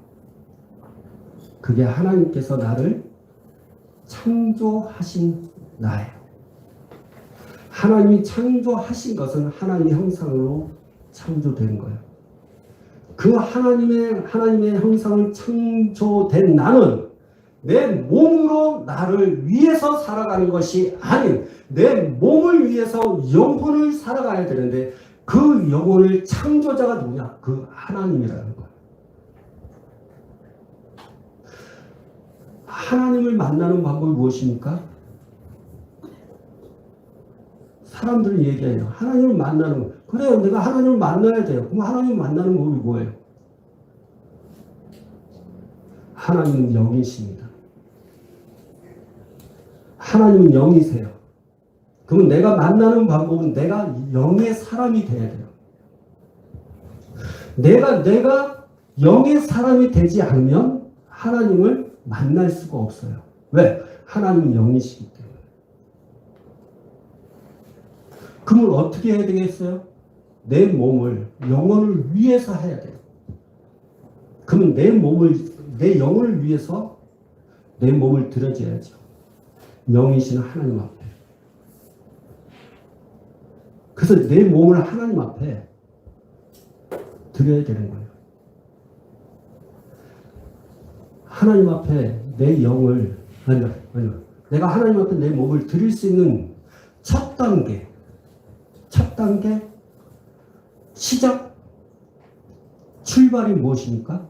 [SPEAKER 1] 그게 하나님께서 나를 창조하신 나예요. 하나님이 창조하신 것은 하나님의 형상으로 창조된 거예요. 그 하나님의 형상을 창조된 나는 내 몸으로 나를 위해서 살아가는 것이 아닌 내 몸을 위해서 영혼을 살아가야 되는데 그 영혼을 창조자가 누구냐? 그 하나님이라는 거예요. 하나님을 만나는 방법이 무엇입니까? 사람들은 얘기해요. 하나님을 만나는 거. 그래요. 내가 하나님을 만나야 돼요. 그럼 하나님을 만나는 법이 뭐예요? 하나님은 영이십니다. 하나님은 영이세요. 그러면 내가 만나는 방법은 내가 영의 사람이 돼야 돼요. 내가 영의 사람이 되지 않으면 하나님을 만날 수가 없어요. 왜? 하나님은 영이시기 때문에. 그러면 어떻게 해야 되겠어요? 내 몸을 영혼을 위해서 해야 돼요. 그러면 내 영혼을 위해서 내 몸을 드려줘야죠. 영이신 하나님 앞에. 그래서 내 몸을 하나님 앞에 드려야 되는 거예요. 하나님 앞에 내 영을, 내가 하나님 앞에 내 몸을 드릴 수 있는 첫 단계, 시작, 출발이 무엇입니까?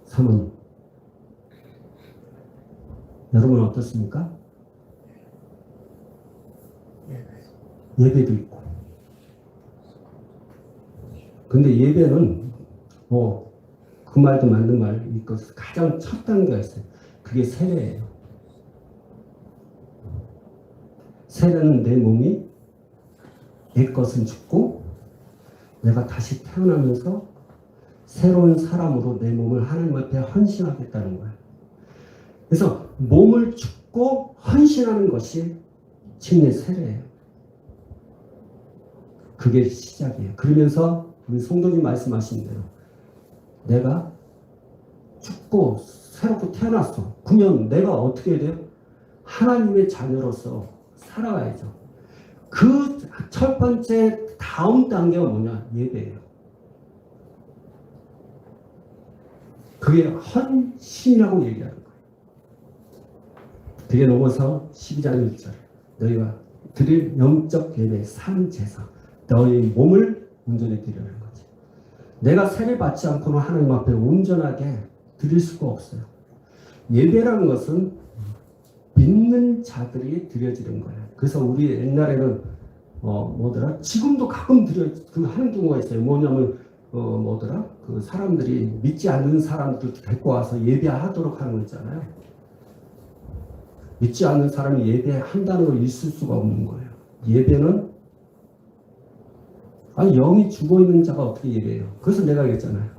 [SPEAKER 1] 사모님. 여러분은 어떻습니까? 예배도 있고. 근데 예배는 그 말도 맞는 말이 있고 가장 첫 단계가 있어요. 그게 세례예요. 세례는 내 몸이 내 것은 죽고 내가 다시 태어나면서 새로운 사람으로 내 몸을 하나님 앞에 헌신하겠다는 거예요. 그래서 몸을 죽고 헌신하는 것이 진리의 세례예요. 그게 시작이에요. 그러면서 우리 성도님 말씀하신 대로 내가 죽고 새롭게 태어났어. 그러면 내가 어떻게 해야 돼요? 하나님의 자녀로서 살아가야죠. 그 첫 번째 다음 단계가 뭐냐? 예배예요. 그게 헌신이라고 얘기하는 거예요. 그게 넘어서 12장 1절 너희가 드릴 영적 예배 산제사 너희 몸을 온전히 드리라는 거지. 내가 세례 받지 않고는 하나님 앞에 온전하게 드릴 수가 없어요. 예배라는 것은 믿는 자들이 드려지는 거예요. 그래서 우리 옛날에는 뭐더라? 지금도 가끔 하는 경우가 있어요. 뭐냐면 뭐더라? 그 사람들이 믿지 않는 사람들 데리고 와서 예배하도록 하는 거 있잖아요. 믿지 않는 사람이 예배한다는 걸 있을 수가 없는 거예요. 예배는 영이 죽어있는 자가 어떻게 예배해요? 그래서 내가 얘기했잖아요.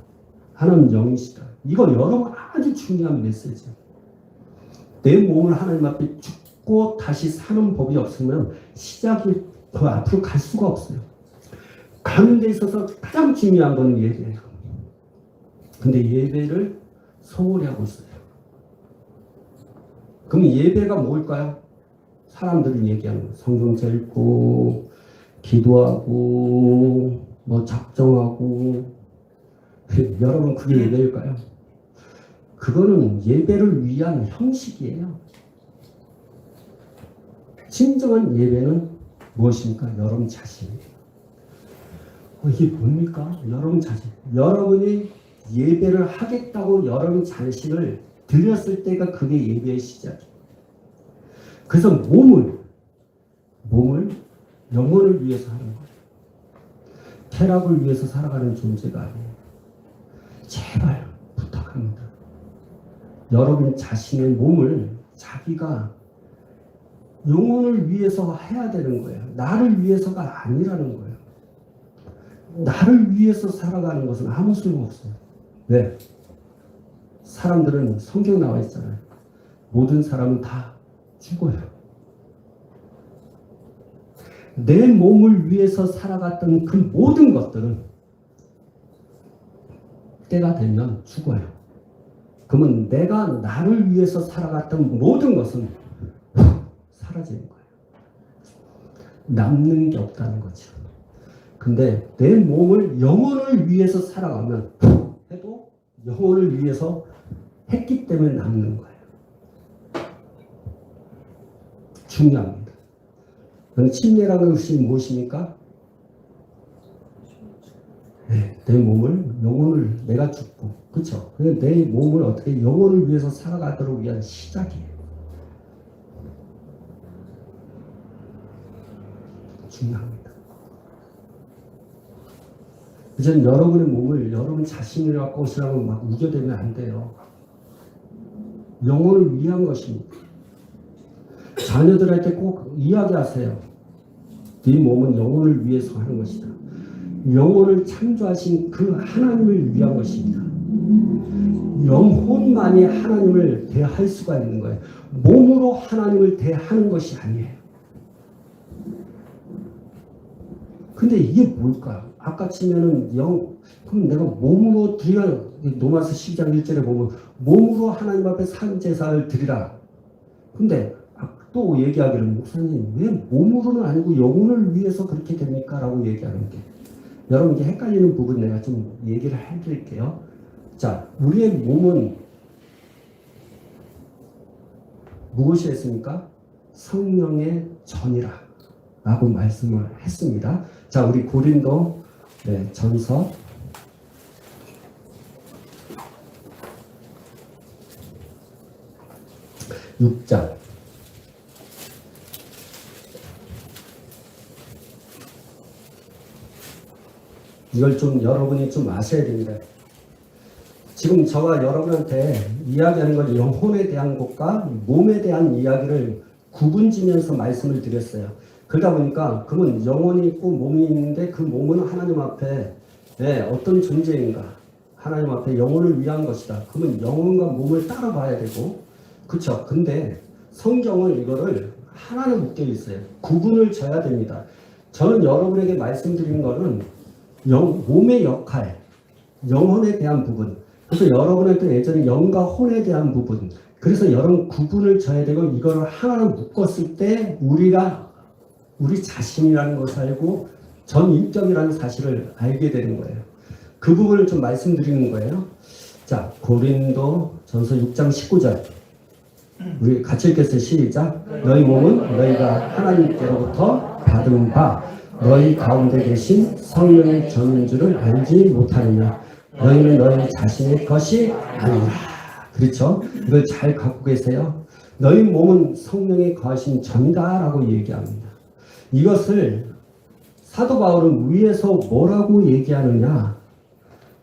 [SPEAKER 1] 하나님 영이시다. 이거 여러분 아주 중요한 메시지예요. 내 몸을 하나님 앞에 죽고 다시 사는 법이 없으면 시작이 그 앞으로 갈 수가 없어요. 가는 데 있어서 가장 중요한 건 예배예요. 근데 예배를 소홀히 하고 있어요. 그럼 예배가 뭘까요? 사람들이 얘기하는 거. 성경책 읽고 기도하고 뭐 작정하고 여러분 그게 예배일까요? 그거는 예배를 위한 형식이에요. 진정한 예배는 무엇입니까? 여러분 자신이에요. 이게 뭡니까? 여러분 자신. 여러분이 예배를 하겠다고 여러분 자신을 드렸을 때가 그게 예배의 시작이에요. 그래서 몸을 영혼을 위해서 하는 거예요. 쾌락을 위해서 살아가는 존재가 아니에요. 제발 부탁합니다. 여러분 자신의 몸을 자기가 영혼을 위해서 해야 되는 거예요. 나를 위해서가 아니라는 거예요. 나를 위해서 살아가는 것은 아무 소용 없어요. 왜? 사람들은 성경 나와 있잖아요. 모든 사람은 다 죽어요. 내 몸을 위해서 살아갔던 그 모든 것들은 때가 되면 죽어요. 그러면 내가 나를 위해서 살아갔던 모든 것은 사라지는 거예요. 남는 게 없다는 거죠. 근데 내 몸을 영혼을 위해서 살아가면 해도 영혼을 위해서 했기 때문에 남는 거예요. 중요합니다. 침례라는 것이 무엇입니까? 네, 내 몸을 영혼을 내가 죽고 그렇죠. 내 몸을 어떻게 영혼을 위해서 살아가도록 위한 시작이에요. 중요합니다. 이제 여러분의 몸을 여러분 자신이 갖고 오시라고 막 우겨대면 안 돼요. 영혼을 위한 것입니다. 자녀들한테 꼭 이야기하세요. 네 몸은 영혼을 위해서 하는 것이다. 영혼을 창조하신 그 하나님을 위한 것입니다. 영혼만이 하나님을 대할 수가 있는 거예요. 몸으로 하나님을 대하는 것이 아니에요. 근데 이게 뭘까요? 아까 치면은 그럼 내가 몸으로 드려, 로마서 12장 1절에 보면 몸으로 하나님 앞에 산 제사를 드리라. 근데 또 얘기하기를 목사님 왜 몸으로는 아니고 영혼을 위해서 그렇게 됩니까? 라고 얘기하는 게 여러분 이게 헷갈리는 부분 내가 좀 얘기를 해드릴게요. 자, 우리의 몸은 무엇이 했습니까? 성령의 전이라 라고 말씀을 했습니다. 자, 우리 고린도 전서 6장 이걸 좀 여러분이 좀 아셔야 됩니다. 지금 저가 여러분한테 이야기하는 건 영혼에 대한 것과 몸에 대한 이야기를 구분지면서 말씀을 드렸어요. 그러다 보니까 그러면 영혼이 있고 몸이 있는데 그 몸은 하나님 앞에 어떤 존재인가? 하나님 앞에 영혼을 위한 것이다. 그러면 영혼과 몸을 따라봐야 되고 그렇죠. 근데 성경은 이거를 하나로 묶여 있어요. 구분을 져야 됩니다. 저는 여러분에게 말씀드리는 거는 몸의 역할, 영혼에 대한 부분. 그래서 여러분한테 예전에 영과 혼에 대한 부분. 그래서 여러분 구분을 져야 되고 이거를 하나로 묶었을 때 우리 자신이라는 것을 알고 전인격이라는 사실을 알게 되는 거예요. 그 부분을 좀 말씀드리는 거예요. 자, 고린도 전서 6장 19절. 우리 같이 읽겠어요. 시작. 너희 몸은 너희가 하나님께로부터 받은 바 너희 가운데 계신 성령의 전인 줄을 알지 못하느냐. 너희는 너희 자신의 것이 아니라. 그렇죠? 이걸 잘 갖고 계세요. 너희 몸은 성령의 거하신 전이다 라고 얘기합니다. 이것을 사도 바울은 위에서 뭐라고 얘기하느냐.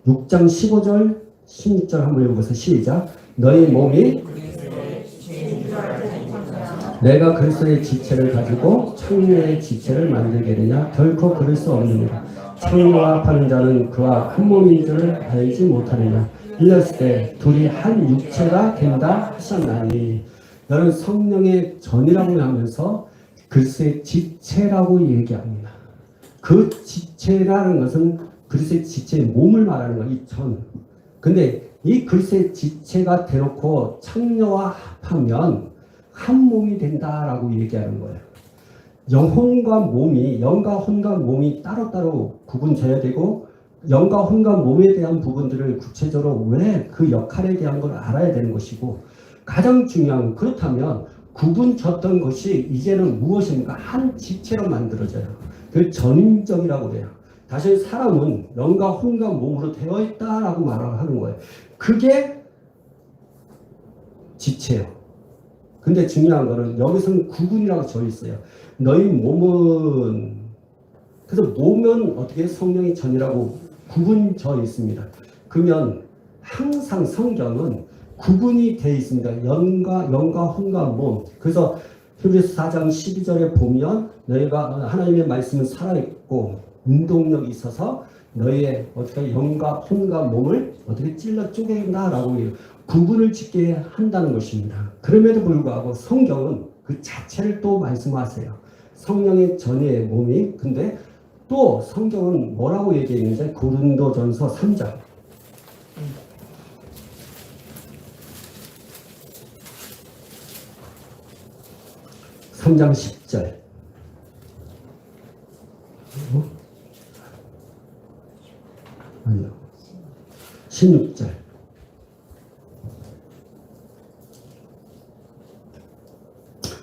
[SPEAKER 1] 6장 15절 16절 한번 읽어보세요. 시작. 너희 몸이 내가 그리스도의 지체를 가지고 창녀의 지체를 만들겠느냐. 결코 그럴 수 없느니라. 창녀와 합하는 자는 그와 한 몸인 줄을 알지 못하느냐. 이랬을 때 둘이 한 육체가 된다 하셨나니. 여러분 성령의 전이라고 하면서 그리스도의 지체라고 얘기합니다. 그 지체라는 것은 그리스도의 지체의 몸을 말하는 거예요. 이 전. 근데 이 그리스도의 지체가 대놓고 창녀와 합하면 한 몸이 된다라고 얘기하는 거예요. 영혼과 몸이, 영과 혼과 몸이 따로따로 구분져야 되고 영과 혼과 몸에 대한 부분들을 구체적으로 왜 그 역할에 대한 걸 알아야 되는 것이고 가장 중요한 그렇다면 구분졌던 것이 이제는 무엇입니까? 한 지체로 만들어져요. 그 전인적이라고 그래요. 다시 사람은 영과 혼과 몸으로 되어 있다라고 말을 하는 거예요. 그게 지체예요. 근데 중요한 거는 여기서는 구분이라고 져 있어요. 너희 몸은 그래서 몸은 어떻게 성령의 전이라고 구분져 있습니다. 그러면 항상 성경은 구분이 되어 있습니다. 영과 혼과 몸. 그래서 히브리서 4장 12절에 보면 너희가 하나님의 말씀은 살아있고 운동력이 있어서 너희의 어떻게 영과 혼과 몸을 어떻게 찔러 쪼갠다라고 구분을 짓게 한다는 것입니다. 그럼에도 불구하고 성경은 그 자체를 또 말씀하세요. 성령의 전의 몸이. 근데 또 성경은 뭐라고 얘기했는지 고린도전서 3장 3장 10절. 아니요. 16절.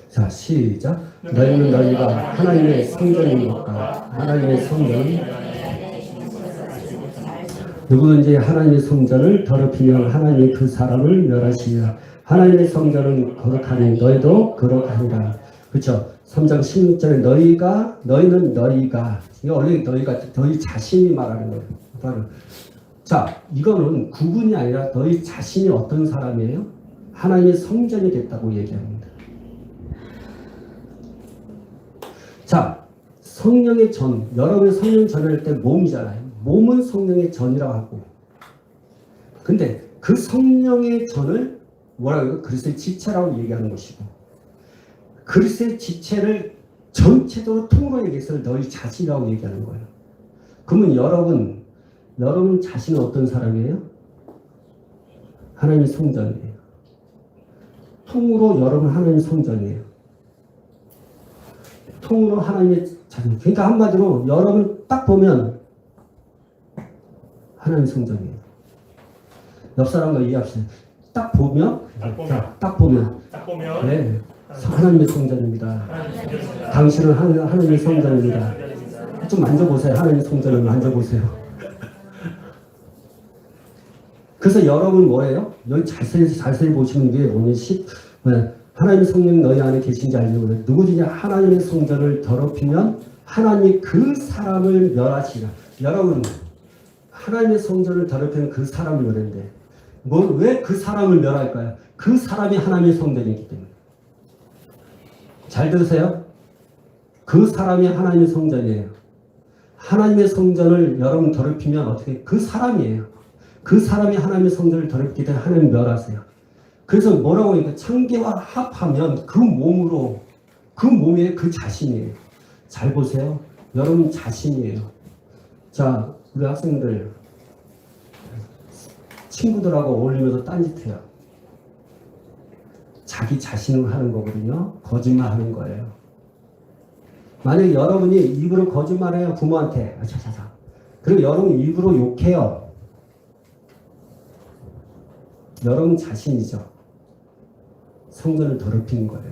[SPEAKER 1] 자, 시작. 너희는 너희가 하나님의 성전인 것과 하나님의 성전은 누구든지 하나님의 성전을 더럽히면 하나님이 그 사람을 멸하시리라. 하나님의 성전은 거룩하니 너희도 거룩하니라. 그렇죠? 3장 16절에 너희는 너희가 이거 원래 너희가 너희 자신이 말하는 거예요. 자, 이거는 구분이 아니라 너희 자신이 어떤 사람이에요? 하나님의 성전이 됐다고 얘기합니다. 자, 성령의 전, 여러분이 성령 전할 때 몸이잖아요. 몸은 성령의 전이라고 하고. 근데 그 성령의 전을 뭐라고 해요? 그리스도의 지체라고 얘기하는 것이고. 그리스도의 지체를 전체적으로 통으로 얘기해서 너희 자신이라고 얘기하는 거예요. 그러면 여러분 자신은 어떤 사람이에요? 하나님의 성전이에요. 통으로 여러분 하나님의 성전이에요. 통으로 하나님의 자신. 그러니까 한마디로 여러분 딱 보면 하나님의 성전이에요. 옆 사람과 이해합시다. 딱 보면 네, 하나님의 성전입니다. 당신은 하나님의 성전입니다. 좀 만져보세요. 하나님의 성전을 만져보세요. 그래서 여러분 뭐예요? 여기 자세히 보시는 게 오늘 하나님의 성령이 너희 안에 계신지 알지 못해. 누구든지 하나님의 성전을 더럽히면 하나님이 그 사람을 멸하시리라. 여러분 하나님의 성전을 더럽히면 그 사람을 멸했는데 왜 그 사람을 멸할까요? 그 사람이 하나님의 성전이기 때문에. 잘 들으세요. 그 사람이 하나님의 성전이에요. 하나님의 성전을 여러분 더럽히면 어떻게? 그 사람이에요. 그 사람이 하나님의 성전을 더럽히기 때문에 하나님 멸하세요. 그래서 뭐라고 하니까 창기와 합하면 그 몸으로 그 몸에 그 자신이에요. 잘 보세요. 여러분 자신이에요. 자, 우리 학생들 친구들하고 어울리면서 딴짓해요. 자기 자신을 하는 거거든요. 거짓말 하는 거예요. 만약에 여러분이 입으로 거짓말해요, 부모한테. 아차차차. 그리고 여러분 입으로 욕해요. 여러분 자신이죠. 성전을 더럽히는 거예요.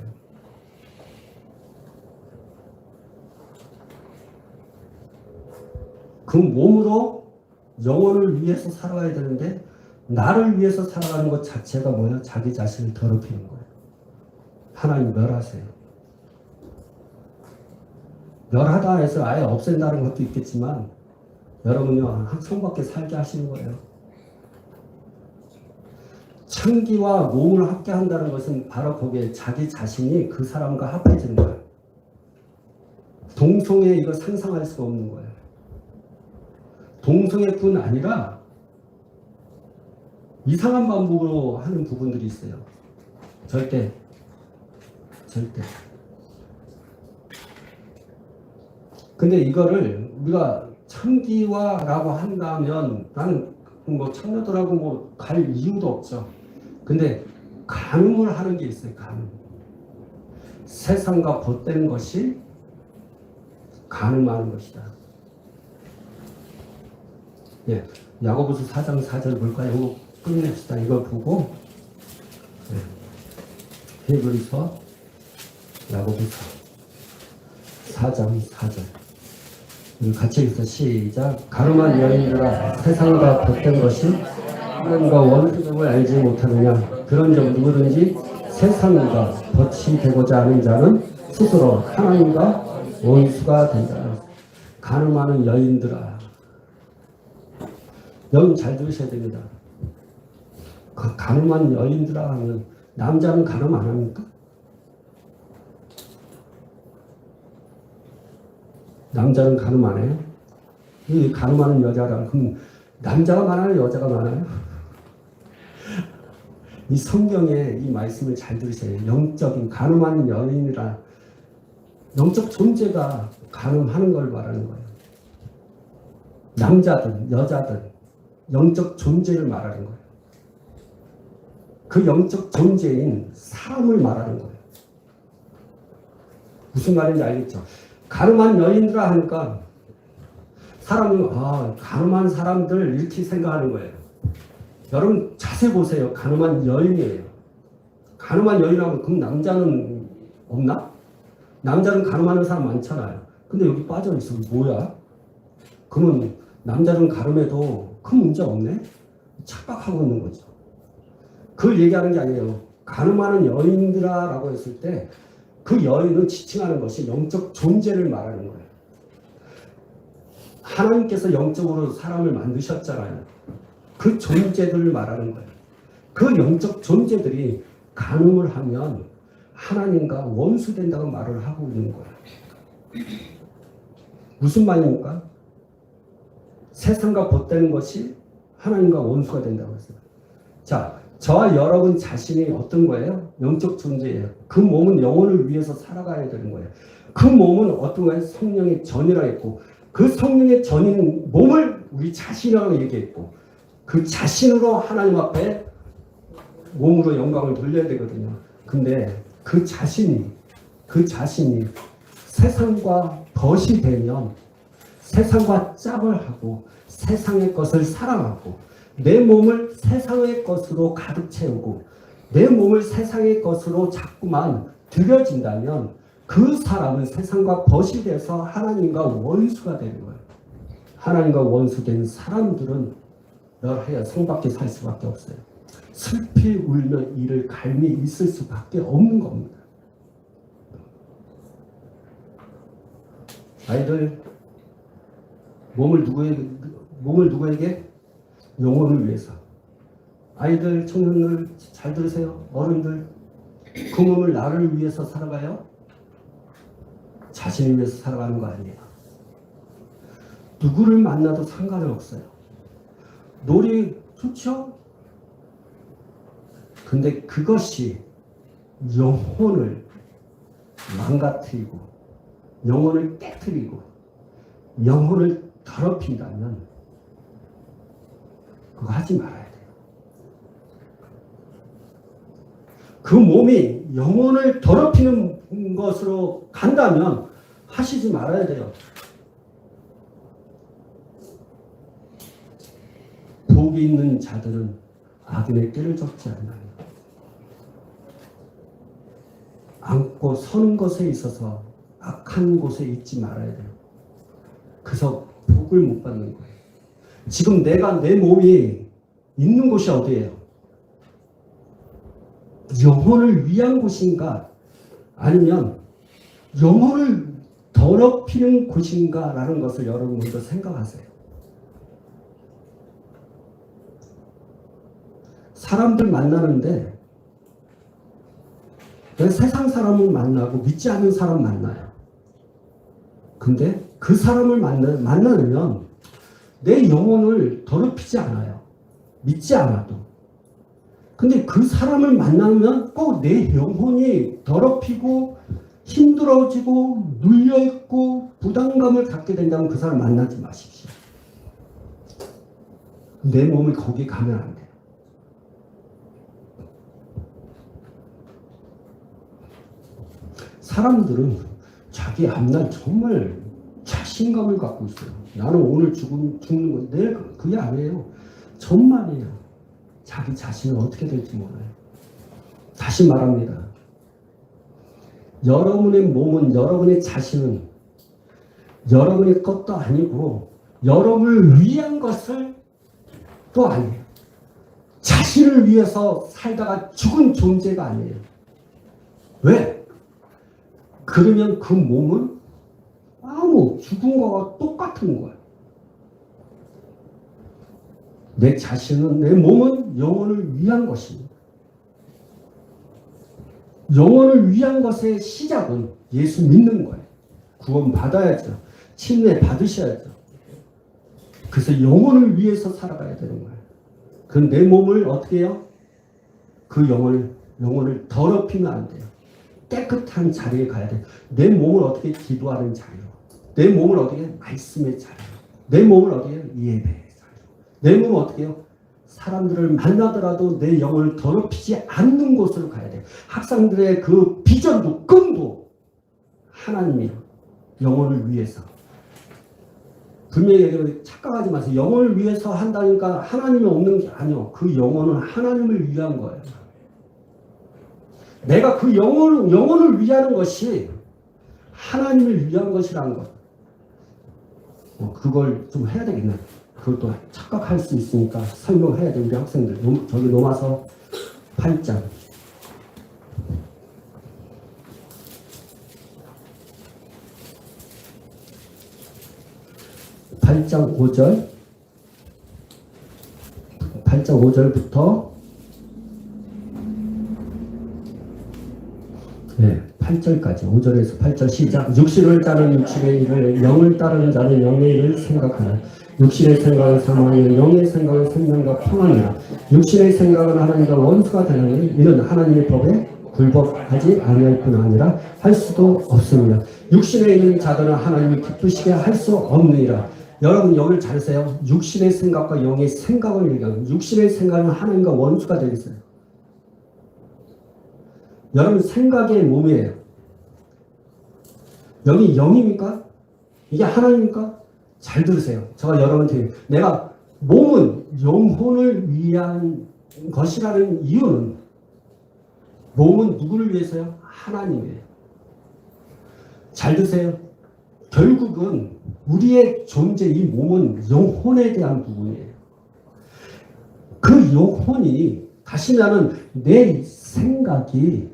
[SPEAKER 1] 그 몸으로 영혼을 위해서 살아가야 되는데 나를 위해서 살아가는 것 자체가 뭐예요? 자기 자신을 더럽히는 거예요. 하나님 멸하세요. 멸하다 해서 아예 없앤다는 것도 있겠지만 여러분요, 성밖에 살게 하시는 거예요. 천기와 몸을 합게 한다는 것은 바로 거기에 자기 자신이 그 사람과 합해지는 거예요. 동성애 이거 상상할 수가 없는 거예요. 동성애뿐 아니라 이상한 방법으로 하는 부분들이 있어요. 절대. 근데 이거를 우리가 천기화라고 한다면 나는 뭐 청년들하고 뭐 갈 이유도 없죠. 근데 간음을 하는 게 있어요. 간음. 세상과 벗되는 것이 간음하는 것이다. 예, 야고보서 4장 4절 볼까요? 이거 끝냅시다. 이걸 보고 예, 히브리서 야고보서 4장 4절 같이 읽어서 시작. 가늠한 여인들아 세상과 벗된 것이 하나님과 원수됨을 알지 못하느냐. 그런즉 누구든지 세상과 벗이 되고자 하는 자는 스스로 하나님과 원수가 된다. 가늠하는 여인들아. 여러분 잘 들으셔야 됩니다. 가늠한 여인들아 하면 남자는 가늠 안 합니까? 남자는 가늠 안 해요? 이 가늠하는 여자라 그럼 남자가 많아요? 여자가 많아요? 이 성경의 이 말씀을 잘 들으세요. 영적인 가늠하는 여인이라 영적 존재가 가늠하는 걸 말하는 거예요. 남자든 여자든 영적 존재를 말하는 거예요. 그 영적 존재인 사람을 말하는 거예요. 무슨 말인지 알겠죠? 가늠한 여인들아 하니까 사람은 가늠한 사람들 이렇게 생각하는 거예요. 여러분 자세히 보세요. 가늠한 여인이에요. 가늠한 여인하면 그럼 남자는 없나? 남자는 가늠하는 사람 많잖아요. 근데 여기 빠져 있어. 뭐야? 그러면 남자는 가늠해도 큰 문제 없네? 착각하고 있는 거죠. 그걸 얘기하는 게 아니에요. 가늠하는 여인들아 라고 했을 때 그 여인을 지칭하는 것이 영적 존재를 말하는 거예요. 하나님께서 영적으로 사람을 만드셨잖아요. 그 존재들을 말하는 거예요. 그 영적 존재들이 간음을 하면 하나님과 원수된다고 말을 하고 있는 거예요. 무슨 말입니까? 세상과 벗되는 것이 하나님과 원수가 된다고 했어요. 자, 저와 여러분 자신이 어떤 거예요? 영적 존재예요. 그 몸은 영혼을 위해서 살아가야 되는 거예요. 그 몸은 어떤 거예요? 성령의 전이라고 했고 그 성령의 전인 몸을 우리 자신이라고 얘기했고 그 자신으로 하나님 앞에 몸으로 영광을 돌려야 되거든요. 근데 그 자신이 세상과 벗이 되면 세상과 짝을 하고 세상의 것을 사랑하고 내 몸을 세상의 것으로 가득 채우고 내 몸을 세상의 것으로 자꾸만 들여진다면 그 사람은 세상과 벗이 돼서 하나님과 원수가 되는 거예요. 하나님과 원수된 사람들은 멸하여 성밖에 살 수밖에 없어요. 슬피 울며 이를 갈미 있을 수밖에 없는 겁니다. 아이들 몸을 누구에게? 영혼을 위해서. 아이들, 청년들 잘 들으세요. 어른들 그 몸을 나를 위해서 살아가요? 자신을 위해서 살아가는 거 아니에요. 누구를 만나도 상관이 없어요. 놀이 좋죠? 근데 그것이 영혼을 망가뜨리고 영혼을 깨뜨리고 영혼을 더럽힌다면 그거 하지 말아야 돼요. 그 몸이 영혼을 더럽히는 것으로 간다면 하시지 말아야 돼요. 복이 있는 자들은 악인의 꾀를 적지 않나요? 앉고 서는 것에 있어서 악한 곳에 있지 말아야 돼요. 그래서 복을 못 받는 거예요. 지금 내가 내 몸이 있는 곳이 어디예요? 영혼을 위한 곳인가? 아니면 영혼을 더럽히는 곳인가? 라는 것을 여러분 먼저 생각하세요. 사람들 만나는데 세상 사람을 만나고 믿지 않는 사람 만나요. 근데 그 사람을 만나면 내 영혼을 더럽히지 않아요. 믿지 않아도. 근데 그 사람을 만나면 꼭 내 영혼이 더럽히고 힘들어지고 눌려있고 부담감을 갖게 된다면 그 사람 만나지 마십시오. 내 몸이 거기 가면 안 돼요. 사람들은 자기 앞날 정말 자신감을 갖고 있어요. 나는 오늘 죽는 건 내일 그게 아니에요. 전말이에요. 자기 자신은 어떻게 될지 몰라요. 다시 말합니다. 여러분의 몸은, 여러분의 자신은 여러분의 것도 아니고 여러분을 위한 것을 또 아니에요. 자신을 위해서 살다가 죽은 존재가 아니에요. 왜? 그러면 그 몸은 아무 죽은 거와 똑같은 거예요. 내 자신은, 내 몸은 영혼을 위한 것입니다. 영혼을 위한 것의 시작은 예수 믿는 거예요. 구원 받아야죠. 침례 받으셔야죠. 그래서 영혼을 위해서 살아가야 되는 거예요. 그 내 몸을 어떻게 해요? 그 영혼을 더럽히면 안 돼요. 깨끗한 자리에 가야 돼요. 내 몸을 어떻게 기도하는 자리로, 내 몸을 어떻게 말씀의 자리로, 내 몸을 어떻게 예배의 자리로, 내 몸을 어떻게 해요? 사람들을 만나더라도 내 영혼을 더럽히지 않는 곳으로 가야 돼요. 학생들의 그 비전도 꿈도 하나님이 영혼을 위해서. 분명히 얘기하면 착각하지 마세요. 영혼을 위해서 한다니까 하나님이 없는 게 아니요. 그 영혼은 하나님을 위한 거예요. 내가 그 영혼을 위하는 것이 하나님을 위한 것이라는 것. 그걸 좀 해야 되겠네. 그것도 착각할 수 있으니까 설명해야 돼. 우리 학생들. 저기 넘어서 8장. 8장 5절. 8장 5절부터 8절까지 5절에서 8절 시작. 육신을 따르는 육신의 일을, 영을 따르는 자는 영의 일을 생각하라. 육신의 생각은 사망이요 영의 생각은 생명과 평안이라. 육신의 생각은 하나님과 원수가 되나니 이는 하나님의 법에 굴복하지 아니할 뿐 아니라 할 수도 없습니다. 육신에 있는 자들은 하나님이 기쁘시게 할 수 없느니라. 여러분 여기를 잘 세요. 육신의 생각과 영의 생각을 얘기하는, 육신의 생각은 하나님과 원수가 되겠어요. 여러분 생각의 몸이에요. 여기 영입니까? 이게 하나님입니까? 잘 들으세요. 제가 여러분한테, 내가 몸은 영혼을 위한 것이라는 이유는, 몸은 누구를 위해서요? 하나님이에요. 잘 드세요. 결국은 우리의 존재, 이 몸은 영혼에 대한 부분이에요. 그 영혼이, 다시 말하면 내 생각이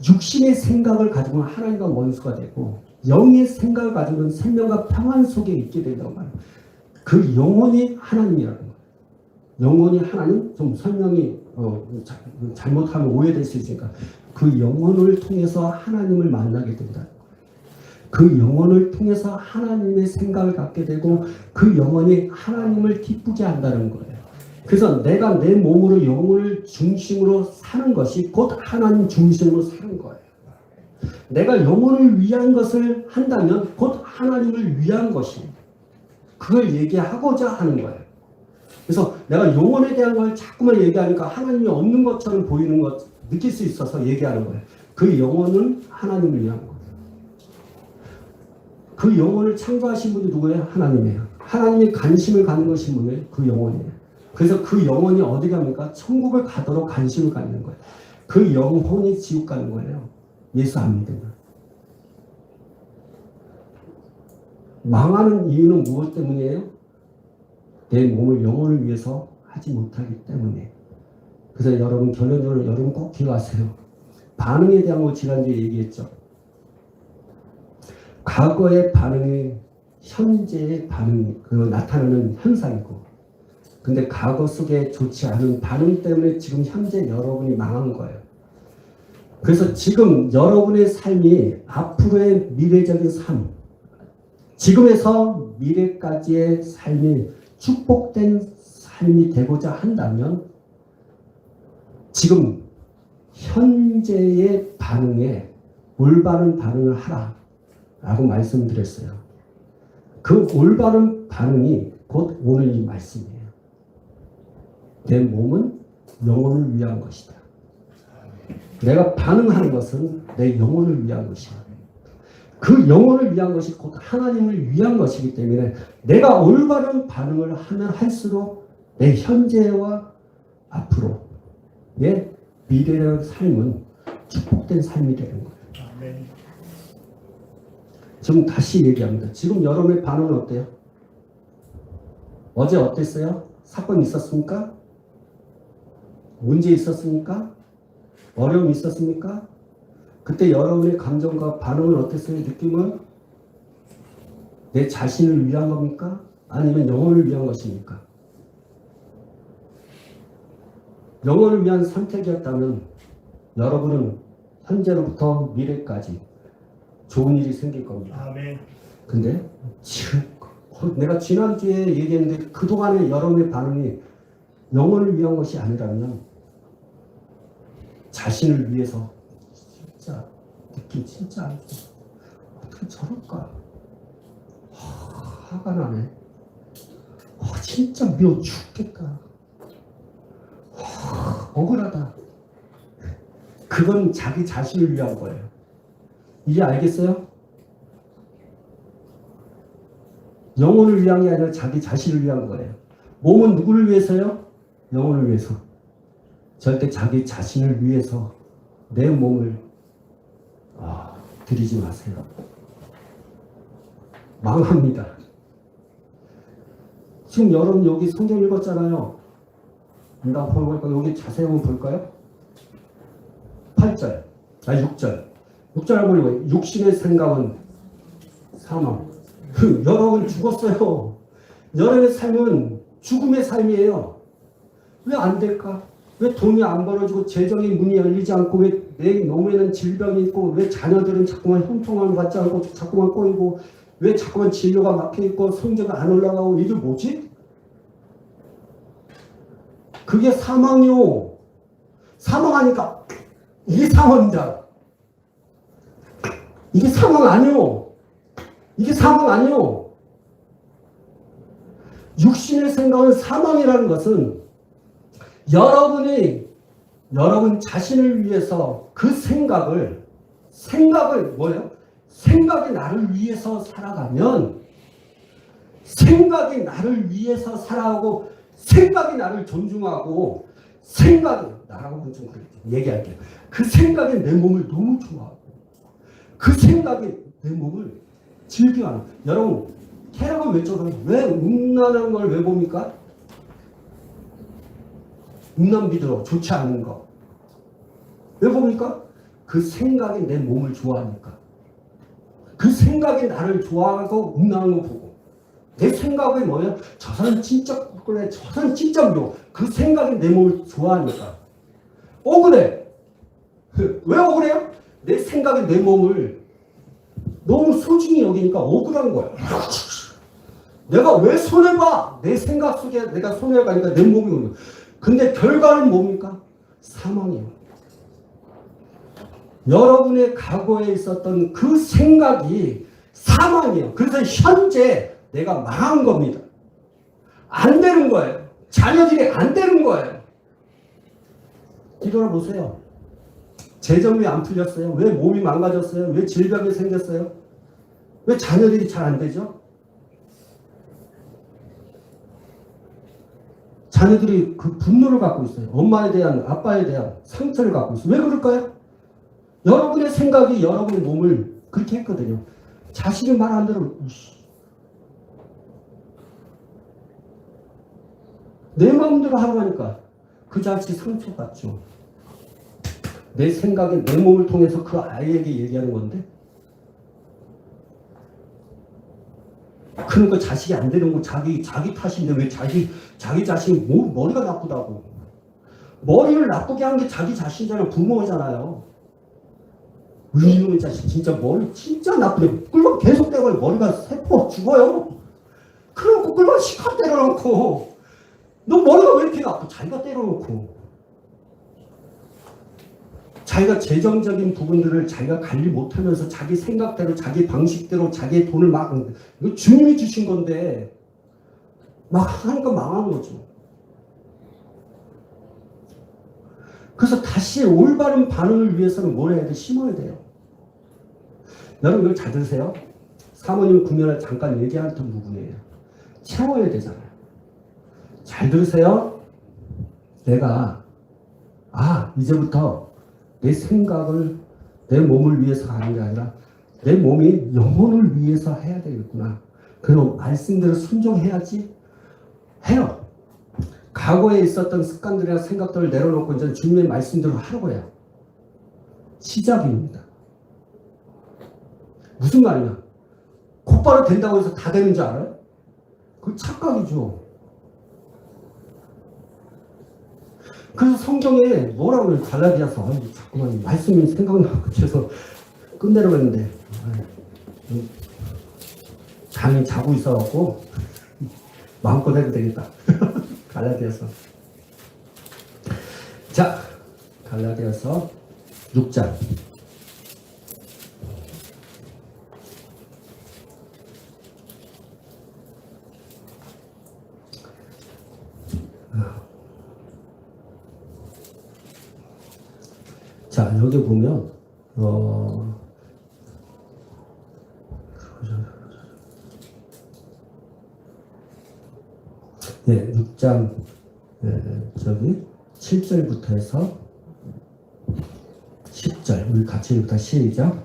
[SPEAKER 1] 육신의 생각을 가지고는 하나님과 원수가 되고, 영의 생각을 가지고는 생명과 평안 속에 있게 된다고 말해요. 그 영혼이 하나님이라는 거예요. 영혼이 하나님? 좀 설명이 잘못하면 오해될 수 있으니까, 그 영혼을 통해서 하나님을 만나게 된다. 그 영혼을 통해서 하나님의 생각을 갖게 되고, 그 영혼이 하나님을 기쁘게 한다는 거예요. 그래서 내가 내 몸으로 영혼을 중심으로 사는 것이 곧 하나님 중심으로 사는 거예요. 내가 영혼을 위한 것을 한다면 곧 하나님을 위한 것입니다. 그걸 얘기하고자 하는 거예요. 그래서 내가 영혼에 대한 걸 자꾸만 얘기하니까 하나님이 없는 것처럼 보이는 것, 느낄 수 있어서 얘기하는 거예요. 그 영혼은 하나님을 위한 거예요. 그 영혼을 창조하신 분이 누구예요? 하나님이에요. 하나님이 관심을 갖는 것이 뭐예요? 그 영혼이에요. 그래서 그 영혼이 어디 갑니까? 천국을 가도록 관심을 갖는 거예요. 그 영혼이 지옥 가는 거예요. 예수 안 믿으면. 망하는 이유는 무엇 때문이에요? 내 몸을 영혼을 위해서 하지 못하기 때문에. 그래서 여러분 결론적으로 여러분 꼭 기억하세요. 반응에 대한 거 지난주에 얘기했죠. 과거의 반응이 현재의 반응이 나타나는 현상이고, 근데 과거 속에 좋지 않은 반응 때문에 지금 현재 여러분이 망한 거예요. 그래서 지금 여러분의 삶이 앞으로의 미래적인 삶, 지금에서 미래까지의 삶이 축복된 삶이 되고자 한다면 지금 현재의 반응에 올바른 반응을 하라 라고 말씀드렸어요. 그 올바른 반응이 곧 오늘 이 말씀이에요. 내 몸은 영혼을 위한 것이다. 내가 반응하는 것은 내 영혼을 위한 것이야. 그 영혼을 위한 것이 곧 하나님을 위한 것이기 때문에 내가 올바른 반응을 하면 할수록 내 현재와 앞으로의 미래의 삶은 축복된 삶이 되는 거예요. 지금 다시 얘기합니다. 지금 여러분의 반응은 어때요? 어제 어땠어요? 사건 있었습니까? 문제 있었습니까? 어려움 있었습니까? 그때 여러분의 감정과 반응은 어땠어요? 느낌은? 내 자신을 위한 겁니까? 아니면 영혼을 위한 것입니까? 영혼을 위한 선택이었다면 여러분은 현재로부터 미래까지 좋은 일이 생길 겁니다. 아멘. 근데 지금 내가 지난주에 얘기했는데 그동안의 여러분의 반응이 영혼을 위한 것이 아니라면 자신을 위해서 진짜 느낌 진짜 안 좋아. 어떻게 저럴까? 화가 나네. 진짜 미워 죽겠다. 억울하다. 그건 자기 자신을 위한 거예요. 이제 알겠어요? 영혼을 위한 게 아니라 자기 자신을 위한 거예요. 몸은 누구를 위해서요? 영혼을 위해서. 절대 자기 자신을 위해서 내 몸을 드리지 마세요. 망합니다. 지금 여러분 여기 성경 읽었잖아요. 여기 자세히 한번 볼까요? 8절, 6절. 6절 보니까 육신의 생각은 사망. 여러분 죽었어요. 여러분의 삶은 죽음의 삶이에요. 왜 안 될까? 왜 돈이 안 벌어지고 재정의 문이 열리지 않고 왜 내 몸에는 질병이 있고 왜 자녀들은 자꾸만 형통함을 받지 않고 자꾸만 꼬이고 왜 자꾸만 진료가 막혀있고 성적이 안 올라가고 이게 뭐지? 그게 사망이요. 사망하니까 이게 사망이다. 이게 사망 아니요. 이게 사망 아니요. 육신의 생각은 사망이라는 것은 여러분 자신을 위해서 그 생각을 뭐예요? 생각이 나를 위해서 살아가면 생각이 나를 위해서 살아가고 생각이 나를 존중하고 생각이 나라고 좀 그렇게 얘기할게요. 그 생각이 내 몸을 너무 좋아하고 그 생각이 내 몸을 즐겨하는. 여러분 쾌락은 왜 저러요? 왜 음란한 걸 왜 봅니까? 음란 비디오 좋지 않은 거 왜 봅니까? 그 생각이 내 몸을 좋아하니까. 그 생각이 나를 좋아하고 음란한 거 보고 내 생각이 뭐예요? 저 사람 진짜 그래, 저 사람 진짜 미워. 그 생각이 내 몸을 좋아하니까 억울해. 왜 억울해요? 내 생각이 내 몸을 너무 소중히 여기니까 억울한 거야. 내가 왜 손해봐? 내 생각 속에 내가 손해가니까 내 몸이 오는 거야. 근데 결과는 뭡니까? 사망이에요. 여러분의 과거에 있었던 그 생각이 사망이에요. 그래서 현재 내가 망한 겁니다. 안 되는 거예요. 자녀들이 안 되는 거예요. 뒤돌아보세요. 재정이 안 풀렸어요? 왜 몸이 망가졌어요? 왜 질병이 생겼어요? 왜 자녀들이 잘 안 되죠? 자녀들이 그 분노를 갖고 있어요. 엄마에 대한, 아빠에 대한 상처를 갖고 있어요. 왜 그럴까요? 여러분의 생각이 여러분의 몸을 그렇게 했거든요. 자식이 말한 대로 내 마음대로 하라고 하니까 그 자식이 상처받죠. 내 생각에 내 몸을 통해서 그 아이에게 얘기하는 건데, 그러니까 자식이 안 되는 거 자기 탓인데 왜 자기 자식이 머리가 나쁘다고. 머리를 나쁘게 한 게 자기 자신이잖아요. 부모잖아요. 이놈의 자식 진짜 머리 진짜 나쁘네. 꿀밤 계속 때려요. 머리가 세포 죽어요. 그래놓고 꿀밤 시커 때려놓고 너 머리가 왜 이렇게 나빠? 자기가 때려놓고 자기가 재정적인 부분들을 자기가 관리 못하면서 자기 생각대로 자기 방식대로 자기의 돈을 막 이거 주님이 주신 건데 막 하니까 망한 거죠. 그래서 다시 올바른 반응을 위해서는 뭘 해야 돼? 심어야 돼요. 여러분 이걸 잘 들으세요. 사모님 구면을 잠깐 얘기했던 부분이에요. 채워야 되잖아요. 잘 들으세요. 내가 이제부터 내 생각을 내 몸을 위해서 하는 게 아니라 내 몸이 영혼을 위해서 해야 되겠구나. 그럼 말씀대로 순종해야지 해요. 과거에 있었던 습관들이나 생각들을 내려놓고 이제 주님의 말씀대로 하려고 해요. 시작입니다. 무슨 말이냐? 곧바로 된다고 해서 다 되는 줄 알아요? 그 착각이죠. 그래서 성경에 뭐라고 그래요? 갈라디아서 자꾸만 말씀이 생각나고 그래서 끝내려고 했는데 잠이 자고 있어갖고 마음껏 해도 되겠다. 갈라디아서. 자, 갈라디아서 6장. 자, 여기 보면, 네, 6장, 저기, 7절부터 해서 10절. 우리 같이 읽다 시작.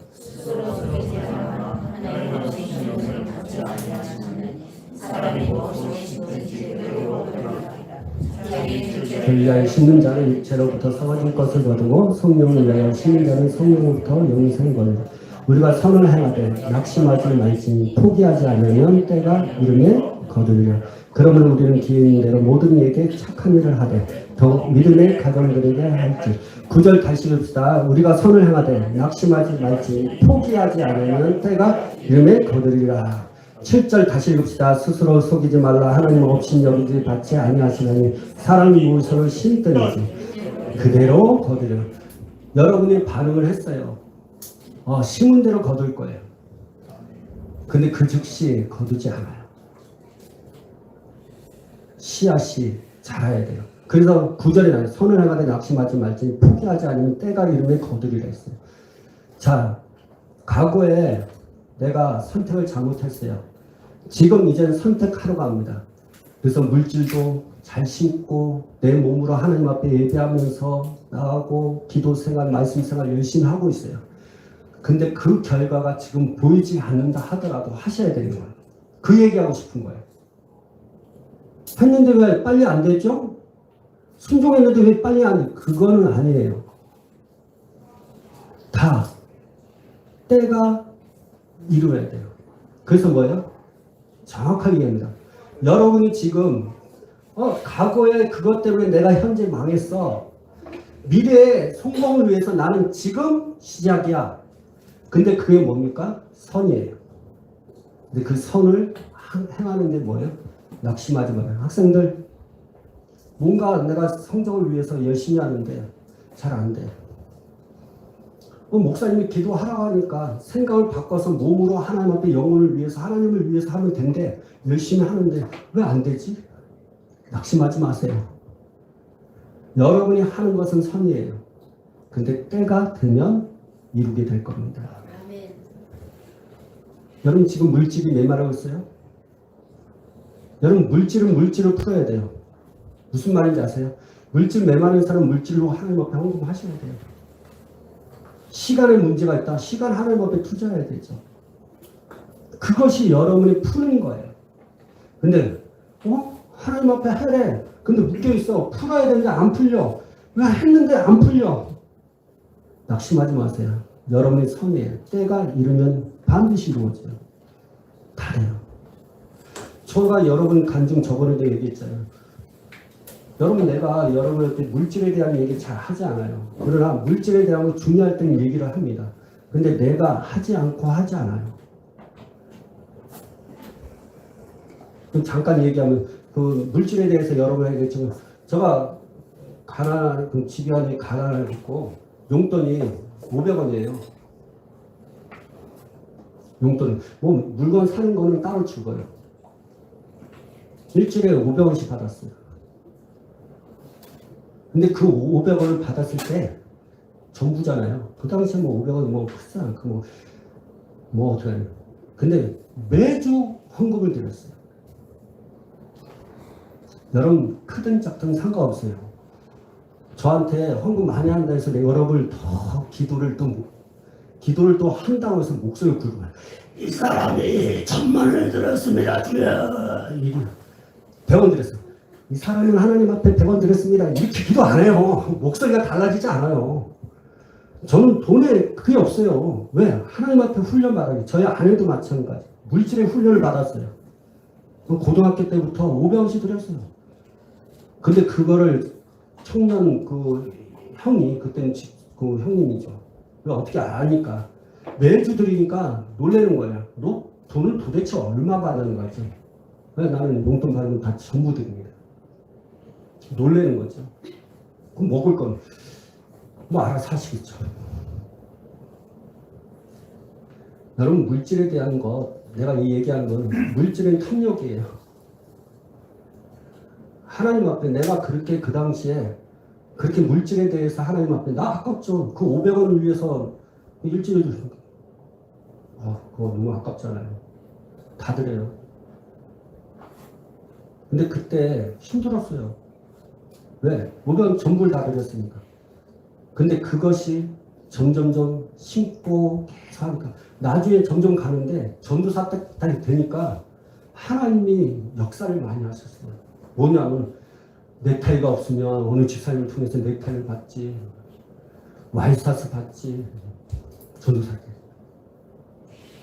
[SPEAKER 1] 전리하여 심는 자는 육체로부터 썩어진 것을 거두고 성령을 위하여 심는 자는 성령으로부터 영생을 거두고 우리가 선을 행하되 낙심하지 말지니 포기하지 않으면 때가 이르매 거두리라. 그러면 우리는 기회 있는 대로 모든 이에게 착한 일을 하되 더욱 믿음의 가정들에게 할지. 9절 다시 읽읍시다. 우리가 선을 행하되 낙심하지 말지니 포기하지 않으면 때가 이르매 거두리라. 7절 다시 읽읍시다. 스스로 속이지 말라. 하나님 없인 여기지 받지 아니하시나니 사람이 무엇을 심든지 그대로 거두려. 여러분이 반응을 했어요. 심은 대로 거둘 거예요. 근데 그 즉시 거두지 않아요. 씨앗이 자라야 돼요. 그래서 9절에 나와요. 손을 행하되 낙심하지 말지 포기하지 않으면 때가 이르매 거두리라 했어요. 자, 과거에 내가 선택을 잘못했어요. 지금 이제는 선택하려고 합니다. 그래서 물질도 잘 심고 내 몸으로 하나님 앞에 예배하면서 나가고 기도생활, 말씀생활 열심히 하고 있어요. 근데 그 결과가 지금 보이지 않는다 하더라도 하셔야 되는 거예요. 그 얘기하고 싶은 거예요. 했는데 왜 빨리 안 되죠? 순종했는데 왜 빨리 안 돼? 그거는 아니에요. 다 때가 이루어야 돼요. 그래서 뭐예요? 정확하게 얘기합니다. 여러분이 지금 과거에 그것 때문에 내가 현재 망했어. 미래의 성공을 위해서 나는 지금 시작이야. 근데 그게 뭡니까? 선이에요. 근데 그 선을 행하는 게 뭐예요? 낙심하지 말아요. 학생들 뭔가 내가 성적을 위해서 열심히 하는데 잘 안 돼. 목사님이 기도하라고 하니까 생각을 바꿔서 몸으로 하나님 앞에 영혼을 위해서 하나님을 위해서 하면 된대. 열심히 하는데 왜 안 되지? 낙심하지 마세요. 여러분이 하는 것은 선이에요. 근데 때가 되면 이루게 될 겁니다. 여러분 지금 물질이 메마르고 있어요? 여러분 물질은 물질로 풀어야 돼요. 무슨 말인지 아세요? 물질 메마른 사람 물질로 하나님 앞에 헌금하셔야 돼요. 시간에 문제가 있다. 시간 하나님 앞에 투자해야 되죠. 그것이 여러분이 푸는 거예요. 근데 하나님 앞에 하래. 근데 묶여있어. 풀어야 되는데 안 풀려. 왜 했는데 안 풀려. 낙심하지 마세요. 여러분의 선에 때가 이르면 반드시 이루어져요. 다 돼요. 제가 여러분 간증 저번에도 얘기했잖아요. 여러분 내가 여러분한테 물질에 대한 얘기 잘 하지 않아요. 그러나 물질에 대한 거 중요할 때는 얘기를 합니다. 근데 내가 하지 않고 하지 않아요. 잠깐 얘기하면 그 물질에 대해서 여러분에게 지금 제가 집이 안에 가난을 했고 용돈이 500원이에요. 용돈 뭐 물건 사는 거는 따로 죽어요. 일주일에 500원씩 받았어요. 근데 그 500원을 받았을 때 정부잖아요. 그 당시에 뭐 500원 뭐 크지 않고 뭐 어떻게 해요. 근데 매주 헌금을 드렸어요. 여러분 크든 작든 상관없어요. 저한테 헌금 많이 한다 해서 여러분을 더 기도를 또 한다고 해서 목소리를 굵고 이 사람이 1000만원을 들었습니다. 주여 100원 드렸어요. 이 사람은 하나님 앞에 100원 드렸습니다. 이렇게 기도 안 해요. 목소리가 달라지지 않아요. 저는 돈에 그게 없어요. 왜? 하나님 앞에 훈련 받아요. 저희 아내도 마찬가지. 물질의 훈련을 받았어요. 고등학교 때부터 500원씩 드렸어요. 근데 그거를 청년 그 형이 그때는 그 형님이죠. 어떻게 아니까 매주 드리니까 놀라는 거야. 너 돈을 도대체 얼마 받는 거지? 왜 나는 용돈 받으면 다 전부 드립니다. 놀라는 거죠. 그럼 먹을 건 뭐 알아서 하시겠죠. 여러분 물질에 대한 것 내가 이 얘기하는 건 물질은 탐욕이에요. 하나님 앞에 내가 그렇게 그 당시에 그렇게 물질에 대해서 하나님 앞에 나 아깝죠. 그 500원을 위해서 일주일에 그거 너무 아깝잖아요. 다 드려요. 근데 그때 힘들었어요. 왜? 500원 전부를 다 드렸으니까. 근데 그것이 점점점 심고 계속 하니까 나중에 점점 가는데 전도사 때 되니까 하나님이 역사를 많이 하셨어요. 뭐냐면 넥타이가 없으면 어느 집사님을 통해서 넥타이를 받지, 와이사스 받지, 전도사 때.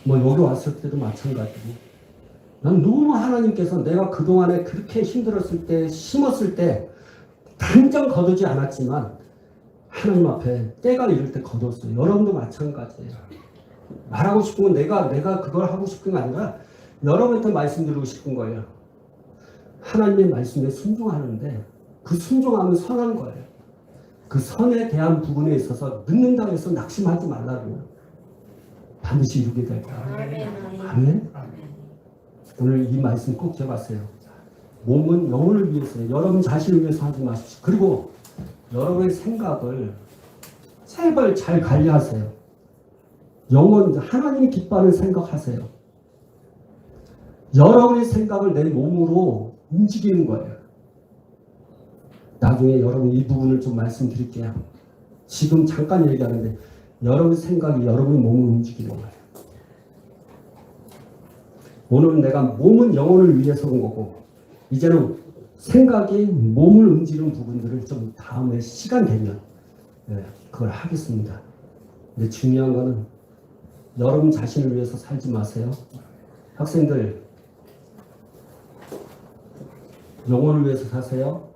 [SPEAKER 1] 뭐 여기 왔을 때도 마찬가지고. 난 너무 하나님께서 내가 그동안에 그렇게 힘들었을 때, 심었을 때 당장 거두지 않았지만 하나님 앞에 때가 이럴 때 거뒀어요. 여러분도 마찬가지예요. 말하고 싶은 건 내가 그걸 하고 싶은 게 아니라 여러분한테 말씀드리고 싶은 거예요. 하나님의 말씀에 순종하는데 그 순종하면 선한 거예요. 그 선에 대한 부분에 있어서 늦는다고 해서 낙심하지 말라고요. 반드시 이루게 될 거예요. 아멘. 오늘 이 말씀 꼭 기억하세요. 몸은 영혼을 위해서요. 여러분 자신을 위해서 하지 마십시오. 그리고 여러분의 생각을 제발 잘 관리하세요. 영혼, 하나님이 기뻐하는 생각하세요. 여러분의 생각을 내 몸으로 움직이는 거예요. 나중에 여러분 이 부분을 좀 말씀드릴게요. 지금 잠깐 얘기하는데 여러분 생각이 여러분의 몸을 움직이는 거예요. 오늘 내가 몸은 영혼을 위해서 온 거고 이제는 생각이 몸을 움직이는 부분들을 좀 다음에 시간 되면 그걸 하겠습니다. 근데 중요한 거는 여러분 자신을 위해서 살지 마세요. 학생들 영혼을 위해서 사세요.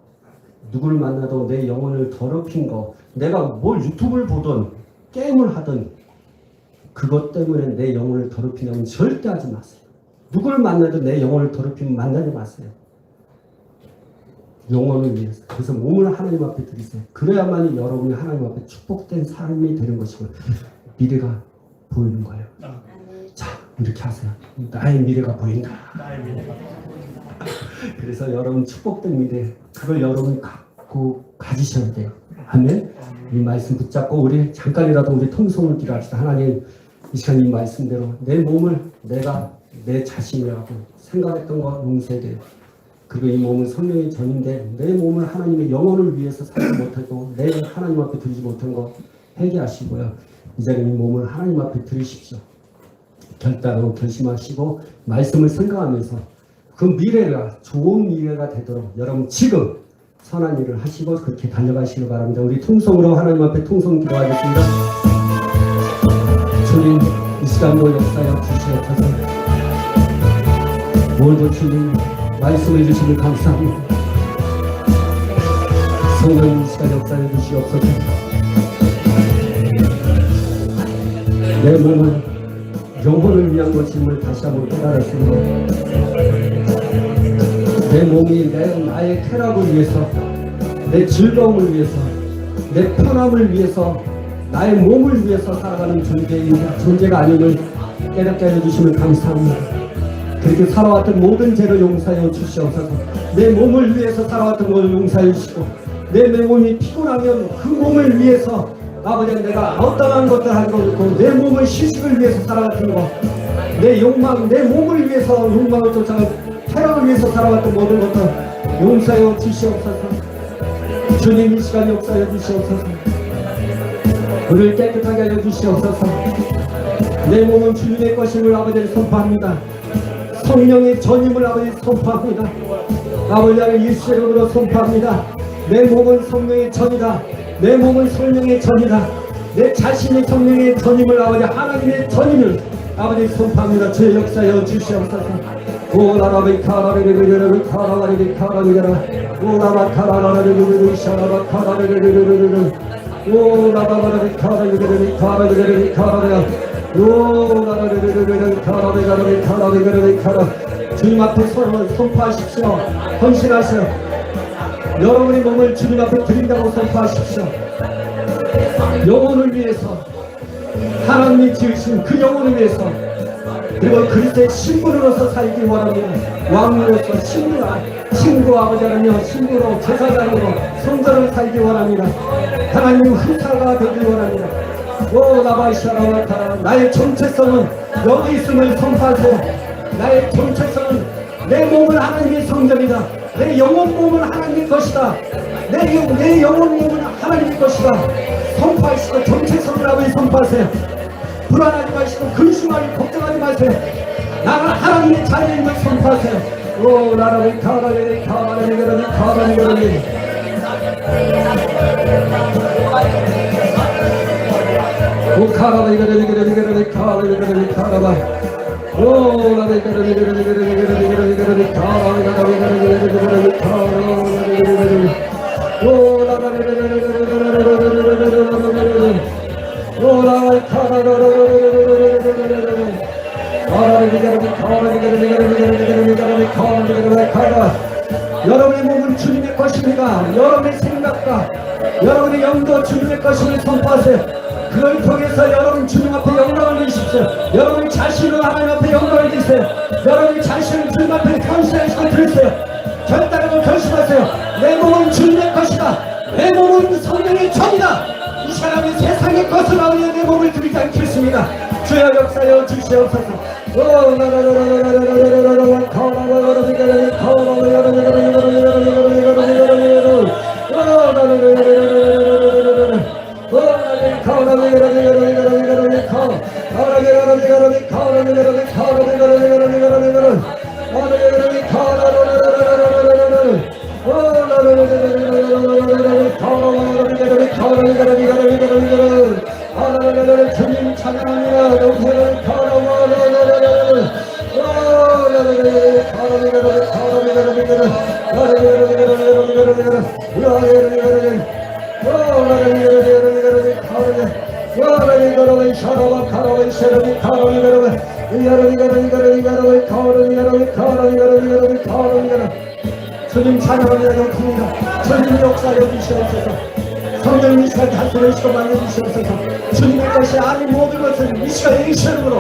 [SPEAKER 1] 누구를 만나도 내 영혼을 더럽힌 거, 내가 뭘 유튜브를 보든 게임을 하든 그것 때문에 내 영혼을 더럽히냐면 절대 하지 마세요. 누구를 만나도 내 영혼을 더럽히면 만나지 마세요. 영혼을 위해서. 그래서 몸을 하나님 앞에 드리세요. 그래야만이 여러분이 하나님 앞에 축복된 삶이 되는 것이고 미래가 보이는 거예요. 자, 이렇게 하세요. 나의 미래가 보인다. 그래서 여러분 축복된 미래, 그걸 여러분이 갖고 가지셔야 돼요. 아멘. 이 말씀 붙잡고 우리 잠깐이라도 우리 통성을 기도합시다. 하나님, 이 시간 이 말씀대로 내 몸을 내가 내 자신이라고 생각했던 거 용서해야 돼요. 그리고 이 몸은 성령의 전인데 내 몸을 하나님의 영혼을 위해서 살지 못하고 내 하나님 앞에 드리지 못한 거 회개하시고요. 이제는 이 몸을 하나님 앞에 드리십시오. 결단하고 결심하시고 말씀을 생각하면서 그 미래가 좋은 미래가 되도록 여러분 지금 선한 일을 하시고 그렇게 달려가시길 바랍니다. 우리 통성으로 하나님 앞에 통성 기도하겠습니다. 주님 이 시간도 역사여 주시옵소서. 오늘도 주님 말씀해 주시면 감사합니다. 성령 이 시간 역사해 주시옵소서. 내 몸은 영혼을 위한 것임을 다시 한번 깨달았습니다. 내 몸이 나의 쾌락을 위해서, 내 즐거움을 위해서, 내 편함을 위해서, 나의 몸을 위해서 살아가는 존재가 아님을 깨닫게 해주시면 감사합니다. 그렇게 살아왔던 모든 죄를 용서해 주시옵소서. 내 몸을 위해서 살아왔던 것을 용서해 주시고 내 몸이 피곤하면 그 몸을 위해서 아버지 내가 어떠한 것들 하는 거 있고 내 몸의 휴식을 위해서 살아갔던 거, 내 욕망, 내 몸을 위해서 욕망을 쫓아가 쾌락을 위해서 살아갔던 모든 것들 용서해 주시옵소서. 주님 이 시간 역사해 주시옵소서. 우리를 깨끗하게 하여 주시옵소서. 내 몸은 주님의 것임을 아버지를 선포합니다. 성령의 전임을 아버지 선포합니다. 아버지 하나님 예수 이름으로 선포합니다. 내 몸은 성령의 전이다. 내 몸은 성령의 전이다. 내 자신이 성령의 전임을 아버지 하나님의 전임을 아버지 선포합니다. 주의 역사여 주시옵소서. 오라라비 카라리리리리리 카라리리 카라리라 오라라 카라라리리리리 샤라라 카라리리리리리 오라라라리 카라리리리 카라리리리 카라리라 오라라리리리리 카라리리리 카라리리리 카라. 주님 앞에 선포하십시오. 헌신하시오. 여러분의 몸을 주님 앞에 드린다고 선포하십시오. 영혼을 위해서, 하나님이 지으신 그 영혼을 위해서, 그리고 그리스도의 신분으로서 살기 원합니다. 왕으로서 신부 아버지 하나님 신부로 제사장으로 성전을 살기 원합니다. 하나님 흠사가 되기 원합니다. 오 나바이샤라와타. 나의 정체성은 여기 있음을 선포하세요. 나의 정체성은 내 몸은 하나님의 성전이다. 내 영혼 몸은 하나님의 것이다. 내 영혼 몸은 하나님의 것이다. 선포하시고 정체성을 아버지 선포하세요. 불안하지 마시고 근심하고 걱정하지 마세요. 나가 하나님의 자녀인 걸 선포하세요. 오 나라를 가라리리 가라리리 가라리리 오 가라리리 가라리리 가라바 오 나라를 가라리리 가라리리 가라리리 오 나라를 여러분의 몸은 주님의 것입니다. 여러분의 생각과 여러분의 영도 주님의 것임을 선포하세요. 그걸 통해서 여러분 주님 앞에 영광을 드리십시오. 여러분의 자신을 하나님 앞에 영광을 드리세요. 여러분의 자신을 주님 앞에 감사하시고 드리세요. 결단하고 결심하세요. 내 몸은 주님의 것이다. 내 몸은 성령의 전이다. 이 사람이 세상의 것을 아우려 내 몸을 드리지 않겠습니다. 주여 역사여 주시옵소서. 주님 찬양합니다. 영생을 주님 찬양합니다. 영생입니다. 주님 역사여 주시옵소서. 성령 이 시간 다스리시고 만져주시옵소서. 주님의 것이 아닌 모든 것은 이 시간 예수님으로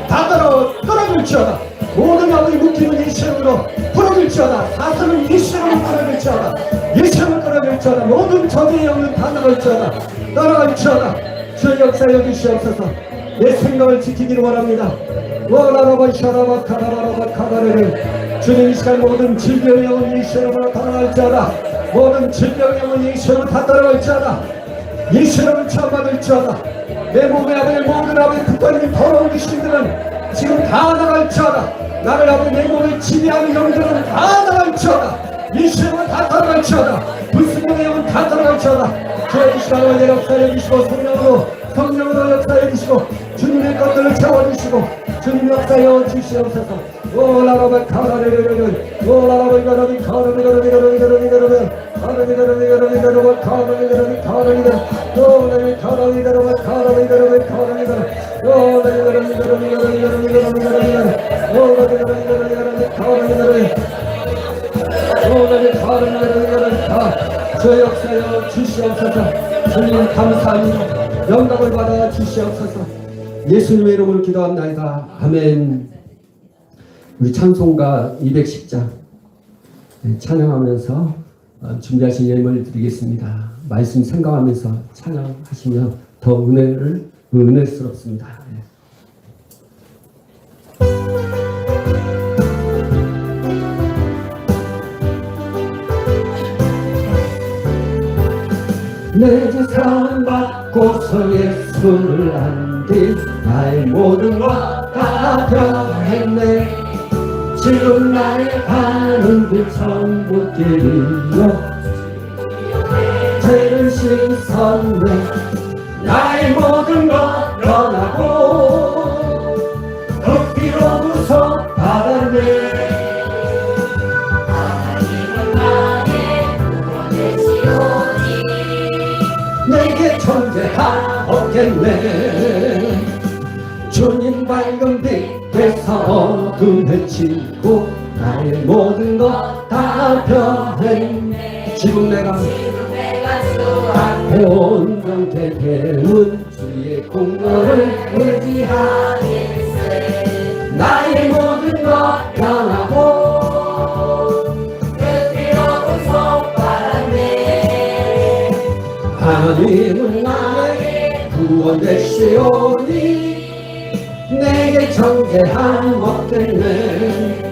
[SPEAKER 1] 다들어 끌어들지어다. 모든 영의 묶임은 예수님으로 풀어들지어다. 사슬은 예수님으로 끌어들지어다. 예수님을 끌어들지어다. 모든 적의 영은 다 나갈지어다. 떠나갈지어다. 주의 역사여 주시옵소서. 내 생각을 지키기를 원합니다. 원하라바 샤라바 카다라바 카다레를 주님 이 시간 모든 질병의 영혼 예수님으로 다 떠나갈지어다. 모든 질병의 영혼 예수님으로 다 떠나갈지어다. 예수님을 처음받을지어다. 내 몸에 아버지 모든 아버지 국가님 더러운 귀신들은 지금 다 나갈지어다. 나를 아버지 내 몸을 지배하는 영들은 다 나갈지어다. 예수님은 다 떠나갈지어다. 불순종의 영은 다 떠나갈지어다. 주의 이 시간을 내 역사해 주시고 성령으로 역사해 주시고 주님의 것들을 채워주시고 주님 역사해 주시옵소서. 오라라바 카라레레레레 오라라바 가라비 카라레레레레레레레레레 카라레레레레레레레레 카라레레레레 카라레레레 오라라바 카라레레레레 카라레레레레 카라레레레 저 역사여 주시옵소서. 주님 감사합니다. 영광을 받아 주시옵소서. 예수님의 이름으로 기도합나이다. 아멘. 우리 찬송가 210장 찬양하면서 준비하신 예물을 드리겠습니다. 말씀 생각하면서 찬양하시면 더 은혜스럽습니다. 내 재산 받고서 예수를 안긴 나의 모든 것 다 변했네. 지금 나의 가는 길 천국 길이여 죄를 씻었네. 나의 모든 것 떠나고 그 피로 구속 받았네. 하나님은 나의 구원이시오니 내게 존재가 없겠네. 주님 밝은 빛에서 어둠을 치고 나의 모든 것 다 변했네. 지금 내가 주 앞에 온전케 되는 주의 공로를 의지하겠세. 나의 모든 것 변하고 그 피로 구속받았네. 하나님은 나의 구원 되시오니 내게 정죄함 없겠네.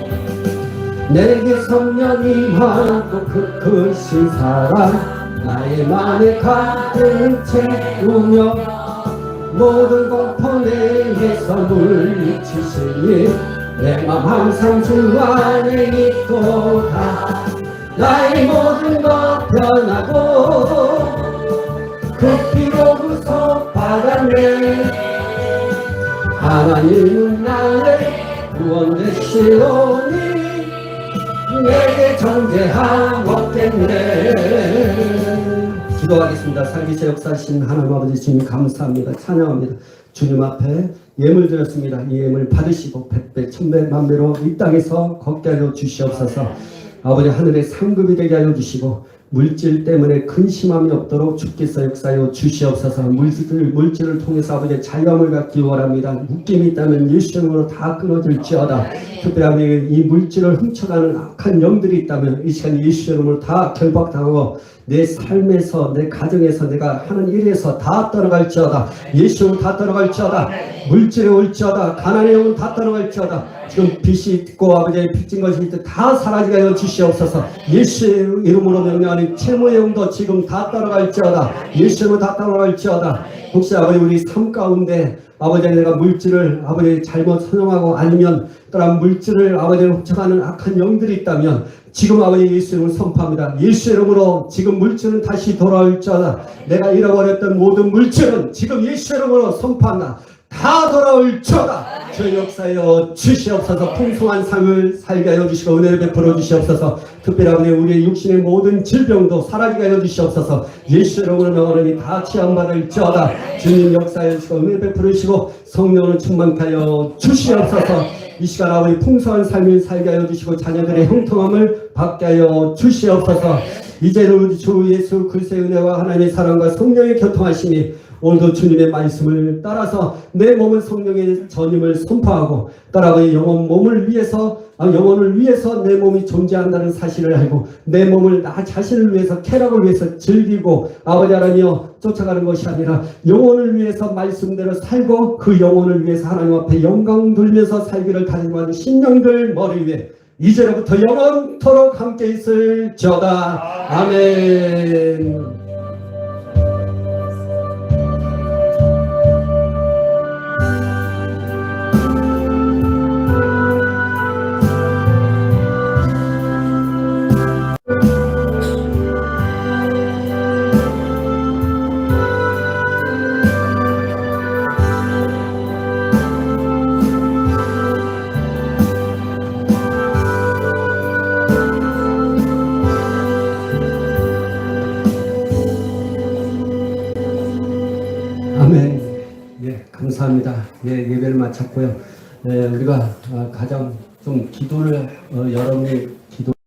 [SPEAKER 1] 내게 성령 임하고 그 크신 사랑 나의 맘에 가득 채우며 모든 공포 내게서 물리치시니 내 맘 항상 주 안에 있도다. 나의 모든 것 변하고 그 피로 구속받았네. 하나님은 나의 구원 되시오니 내게 정죄함 없겠네. 기도하겠습니다. 살기세 역사하신 하나님 아버지 주님 감사합니다. 찬양합니다. 주님 앞에 예물 드렸습니다. 이 예물 받으시고 백배 천배 만배로 이 땅에서 걷게 하여 주시옵소서. 아버지 하늘의 상급이 되게 하여 주시고 물질 때문에 근심함이 없도록 주께서 역사하여 주시옵소서. 물질을 통해서 아버지의 자유함을 갖기 원합니다. 묶임이 있다면 예수님으로 다 끊어질지어다. 특별하게 이 물질을 훔쳐가는 악한 영들이 있다면 이 시간 예수 이름으로 다 결박당하고 내 삶에서 내 가정에서 내가 하는 일에서 다 떠나갈지어다. 예수 이름으로 다 떠나갈지어다. 물질에 올지어다. 가난의 영은 다 떠나갈지어다. 지금 빚이 있고 아버지의 빚진 것이 있듯 다 사라지게 하여 주시옵소서. 예수 이름으로 명령하는 채무의 영도 지금 다 떠나갈지어다. 예수 이름으로 다 떠나갈지어다. 혹시 아버지 우리 삶 가운데 아버지 내가 물질을 아버지 잘못 선용하고 아니면 또한 물질을 아버지를 훔쳐가는 악한 영들이 있다면 지금 아버지 예수 이름으로 선포합니다. 예수 이름으로 지금 물질은 다시 돌아올지어다. 내가 잃어버렸던 모든 물질은 지금 예수 이름으로 선포한다. 다 돌아올지어다. 저희 역사여 주시옵소서. 풍성한 삶을 살게 하여 주시고 은혜를 베풀어 주시옵소서. 특별하게 우리의 육신의 모든 질병도 사라지게 하여 주시옵소서. 예수 이름으로 명하노니 다 치안받을지어다. 주님 역사여 주시고 은혜를 베풀어 주시고 성령을 충만케 하여 주시옵소서. 이 시간 아버지 풍성한 삶을 살게 하여 주시고 자녀들의 형통함을 받게 하여 주시옵소서. 이제는 우리 주 예수 그리스도의 은혜와 하나님의 사랑과 성령의 교통하심이 오늘도 주님의 말씀을 따라서 내 몸은 성령의 전임을 선포하고 따라가 영혼을 위해서 내 몸이 존재한다는 사실을 알고 내 몸을 나 자신을 위해서 쾌락을 위해서 즐기고 아버지 하나님이여 쫓아가는 것이 아니라 영혼을 위해서 말씀대로 살고 그 영혼을 위해서 하나님 앞에 영광 돌면서 살기를 다짐하는 신령들 머리 위에 이제로부터 영원토록 함께 있을지어다. 아멘. 아멘. 예, 감사합니다. 예, 예배를 마쳤고요. 우리가 가장 좀 기도를 여러분이 기도